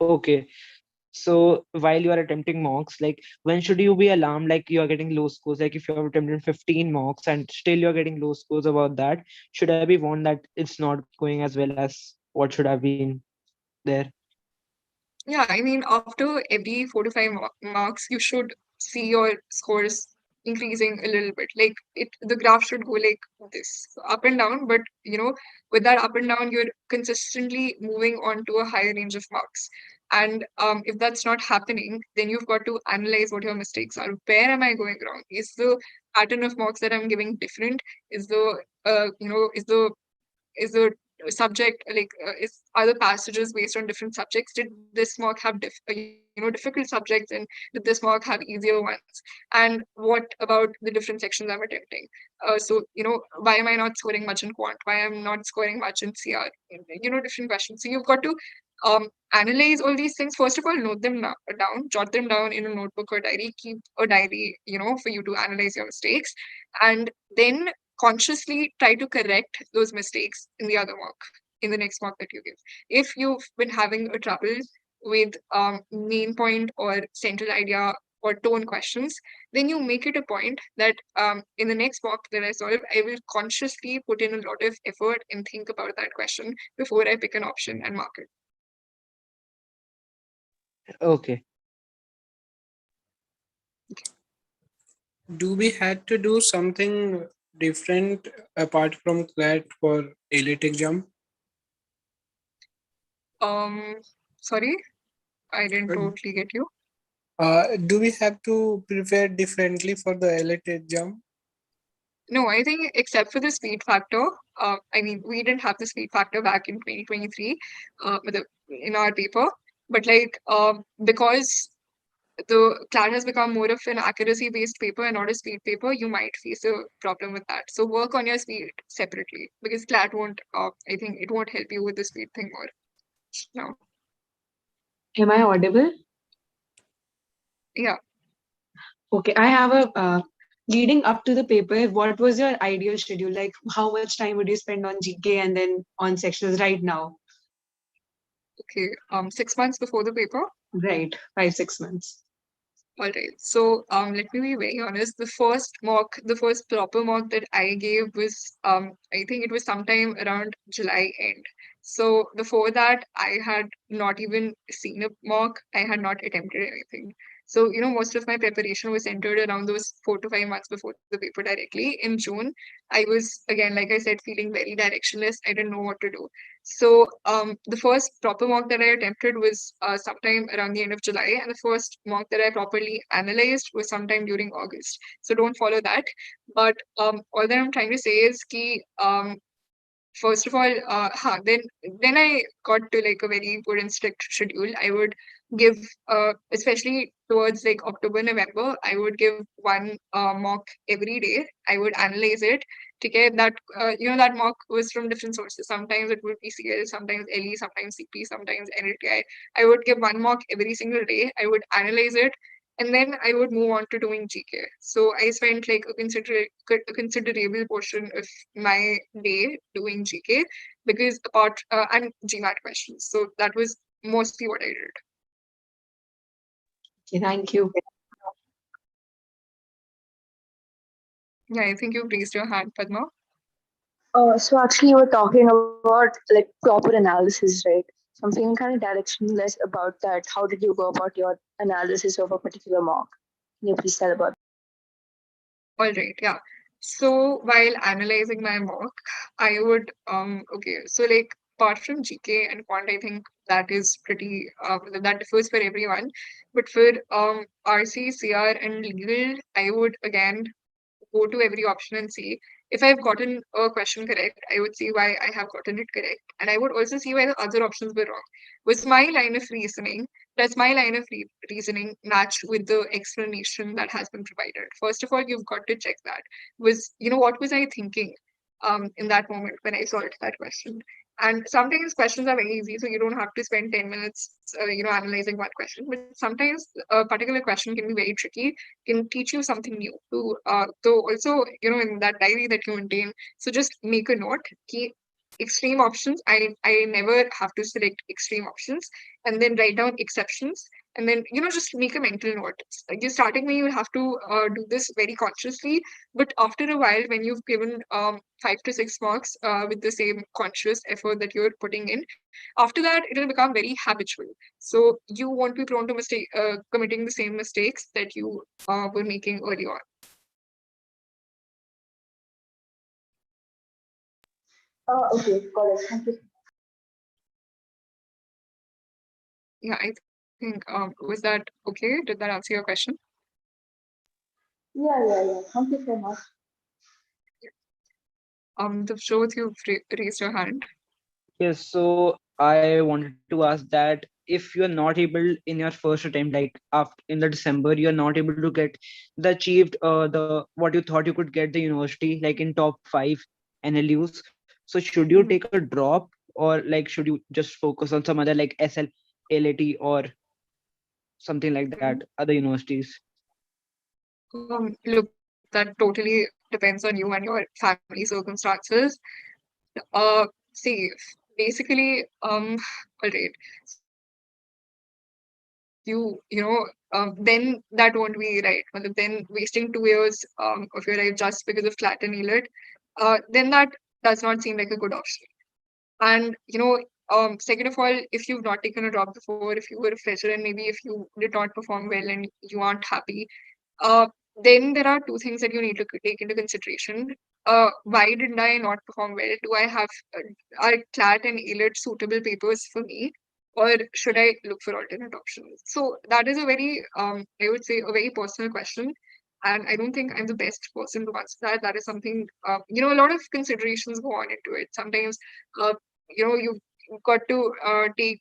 Okay. So while you are attempting mocks, like when should you be alarmed? Like you are getting low scores. Like if you have attempted 15 mocks and still you're getting low scores about that, should I be warned that it's not going as well as what should have been there? Yeah, I mean, after every 4 to 5 marks, you should see your scores increasing a little bit. Like the graph should go like this, so up and down. But with that up and down, you're consistently moving on to a higher range of marks. And if that's not happening, then you've got to analyze what your mistakes are. Where am I going wrong? Is the pattern of marks that I'm giving different? Is the is the subject like is other passages based on different subjects? Did this mark have difficult subjects, and did this mark have easier ones? And what about the different sections I'm attempting? So why am I not scoring much in quant? Why I'm not scoring much in CR? Different questions. So you've got to analyze all these things. First of all, note them down, jot them down in a notebook or diary. Keep a diary, for you to analyze your mistakes, and then consciously try to correct those mistakes in the other mock, in the next mock that you give. If you've been having a trouble with main point or central idea or tone questions, then you make it a point that in the next mock that I solve, I will consciously put in a lot of effort and think about that question before I pick an option and mark it. Okay. Do we had to do something different apart from CLAT for AILET exam? Sorry, I didn't Uh, totally get you. Do we have to prepare differently for the AILET exam? No, I think except for the speed factor, I mean, we didn't have the speed factor back in 2023 in our paper, but because the CLAT has become more of an accuracy-based paper and not a speed paper, you might face a problem with that. So work on your speed separately, because CLAT won't, I think it won't help you with the speed thing more. No. Am I audible? Yeah. Okay, I have a leading up to the paper. What was your ideal schedule? Like, how much time would you spend on GK and then on sections right now? Okay. 6 months before the paper. Right, 5-6 months. All right. So let me be very honest. The first proper mock that I gave was I think it was sometime around July end. So before that, I had not even seen a mock. I had not attempted anything. So most of my preparation was centered around those 4 to 5 months before the paper directly. In June, I was again, like I said, feeling very directionless. I didn't know what to do. So the first proper mock that I attempted was sometime around the end of July, and the first mock that I properly analyzed was sometime during August. So don't follow that. But all that I'm trying to say is ki, first of all, then I got to like a very good and strict schedule. I would give, especially towards like October, November, I would give one mock every day. I would analyze it to get that, that mock was from different sources. Sometimes it would be CL, sometimes LE, sometimes CP, sometimes NLTI. I would give one mock every single day. I would analyze it, and then I would move on to doing GK. So I spent like a considerable portion of my day doing GK, because and GMAT questions. So that was mostly what I did. Okay, thank you. Yeah, I think you've raised your hand, Padma. So actually, you were talking about like proper analysis, right? So I'm feeling kind of directionless about that. How did you go about your analysis of a particular mock? Can you please tell about? All right, yeah. So while analyzing my mock, I would okay. So like apart from GK and quant, I think that is pretty that differs for everyone. But for RC, CR, and legal, I would again go to every option and see if I've gotten a question correct. I would see why I have gotten it correct, and I would also see why the other options were wrong. Was my line of reasoning Does my line of reasoning match with the explanation that has been provided? First of all, you've got to check that. What was I thinking in that moment when I solved that question? And sometimes questions are very easy, so you don't have to spend 10 minutes, analyzing one question. But sometimes a particular question can be very tricky, can teach you something new. So also, in that diary that you maintain, so just make a note. Key extreme options. I never have to select extreme options, and then write down exceptions, and then just make a mental note. Like, you starting when you have to do this very consciously, but after a while, when you've given 5 to 6 marks with the same conscious effort that you're putting in, after that it'll become very habitual. So you won't be prone to committing the same mistakes that you were making early on. Okay, got it. Thank you. Yeah, I think was that okay? Did that answer your question? Yeah. Thank you so much. The shows you've raised your hand. Yes, so I wanted to ask that if you're not able in your first attempt, like after in the December, you're not able to get the achieved the what you thought you could get the university like in top 5 NLUs. So should you take a drop, or like should you just focus on some other like SL, ALET, or something like that, other universities? Look, that totally depends on you and your family circumstances. See, basically, all right. Then that won't be right. Matlab, then wasting 2 years of your life just because of CLAT and AILET, then that does not seem like a good option. And second of all, if you've not taken a drop before, if you were a fresher and maybe if you did not perform well and you aren't happy, uh, then there are two things that you need to take into consideration. Why did I not perform well? Do I have are CLAT and AILET suitable papers for me, or should I look for alternate options? So that is a very, I would say, a very personal question, and I don't think I'm the best person to answer that. That is something, a lot of considerations go on into it. Sometimes, uh, you've got to take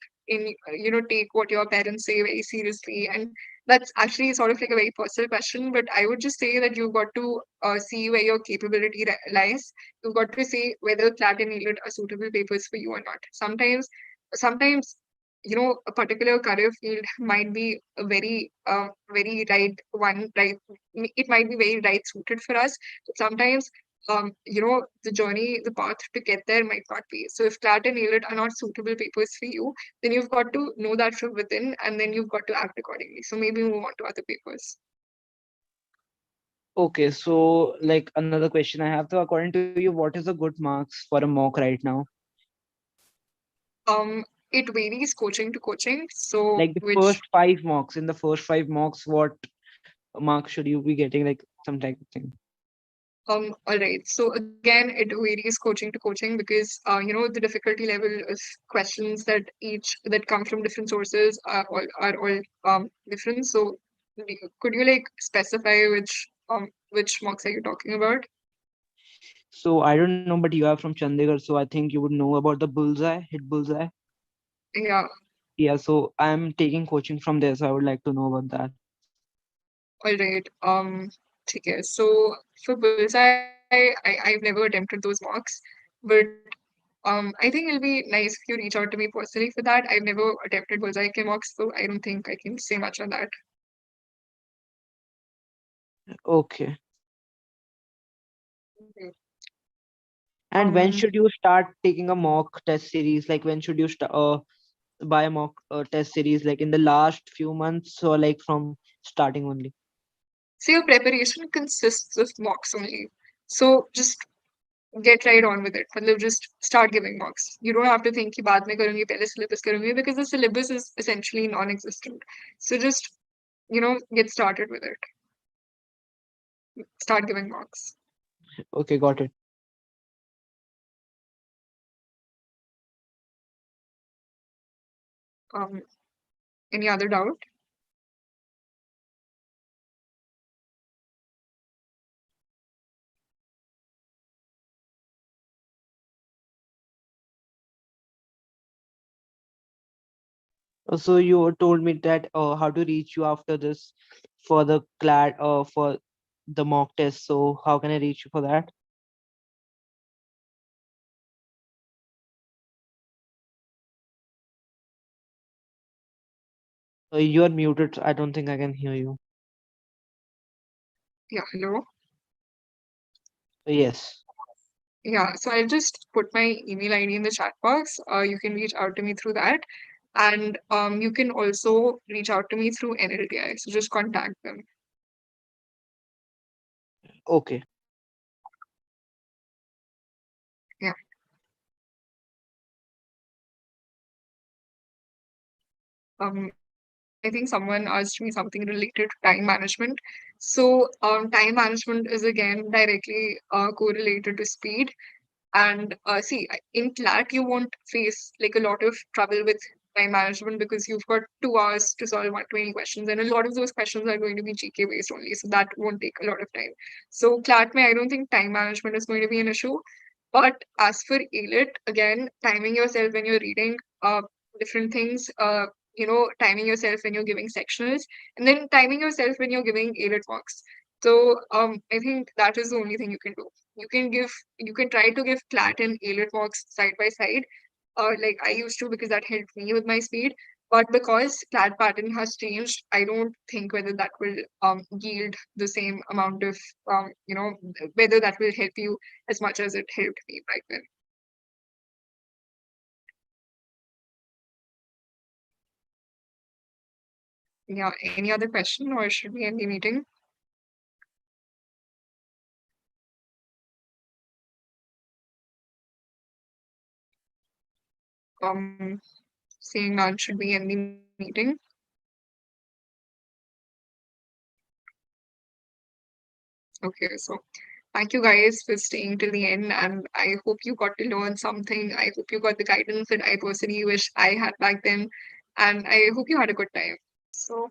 what your parents say very seriously, and that's actually sort of like a very personal question, but I would just say that you've got to see where your capability lies. You've got to see whether CLAT and AILET are suitable papers for you or not. Sometimes, a particular career field might be a very right one, right? It might be very right suited for us. But sometimes, the journey, the path to get there might not be. So if CLAT and AILET are not suitable papers for you, then you've got to know that from within, and then you've got to act accordingly. So maybe move on to other papers. Okay, so like another question I have. So according to you, what is a good marks for a mock right now? It varies coaching to coaching. So Like the which first 5 mocks, in the first 5 mocks, what marks should you be getting? Like some type of thing. all right. So again, it varies coaching to coaching because the difficulty level of questions that come from different sources are all different. So could you like specify which mocks are you talking about? So I don't know, but you are from Chandigarh, so I think you would know about the bullseye, hit bullseye. Yeah. Yeah, so I'm taking coaching from there, so I would like to know about that. All right. Okay. So for Bullseye, I've never attempted those mocks, but I think it'll be nice if you reach out to me personally for that. I've never attempted Bullseye K mocks, so I don't think I can say much on that. Okay. Okay. And when Um, should you start taking a mock test series? Like when should you buy a mock test series? Like in the last few months, or like from starting only? so your preparation consists of mocks only. So just get right on with it. मतलब just start giving mocks. You don't have to think कि बाद में करूँगी पहले syllabus करूँगी because the syllabus is essentially non-existent. So just get started with it. Start giving mocks. Okay, got it. Um, any other doubt? So you told me that how to reach you after this for the clad for the mock test. So how can I reach you for that? You are muted. I don't think I can hear you. Yeah, hello. Yes. Yeah, so I'll just put my email ID in the chat box. You can reach out to me through that. And you can also reach out to me through NLTI. So just contact them. Okay. Yeah. I think someone asked me something related to time management. So time management is again directly correlated to speed. And see, in CLAT, you won't face like a lot of trouble with time management because you've got 2 hours to solve 120 questions, and a lot of those questions are going to be GK based only, so that won't take a lot of time. So CLAT, I don't think time management is going to be an issue. But as for AILET, again, timing yourself when you're reading different things, timing yourself when you're giving sectionals, and then timing yourself when you're giving AILET marks. So I think that is the only thing you can do. You can try to give CLAT and AILET marks side by side, like I used to because that helped me with my speed. But because CLAT pattern has changed, I don't think whether that will yield the same amount of whether that will help you as much as it helped me back then. Yeah, any other question or should we end the meeting? Seeing none, should we end the meeting? Okay, so thank you guys for staying till the end, and I hope you got to learn something. I hope you got the guidance that I personally wish I had back then, and I hope you had a good time. So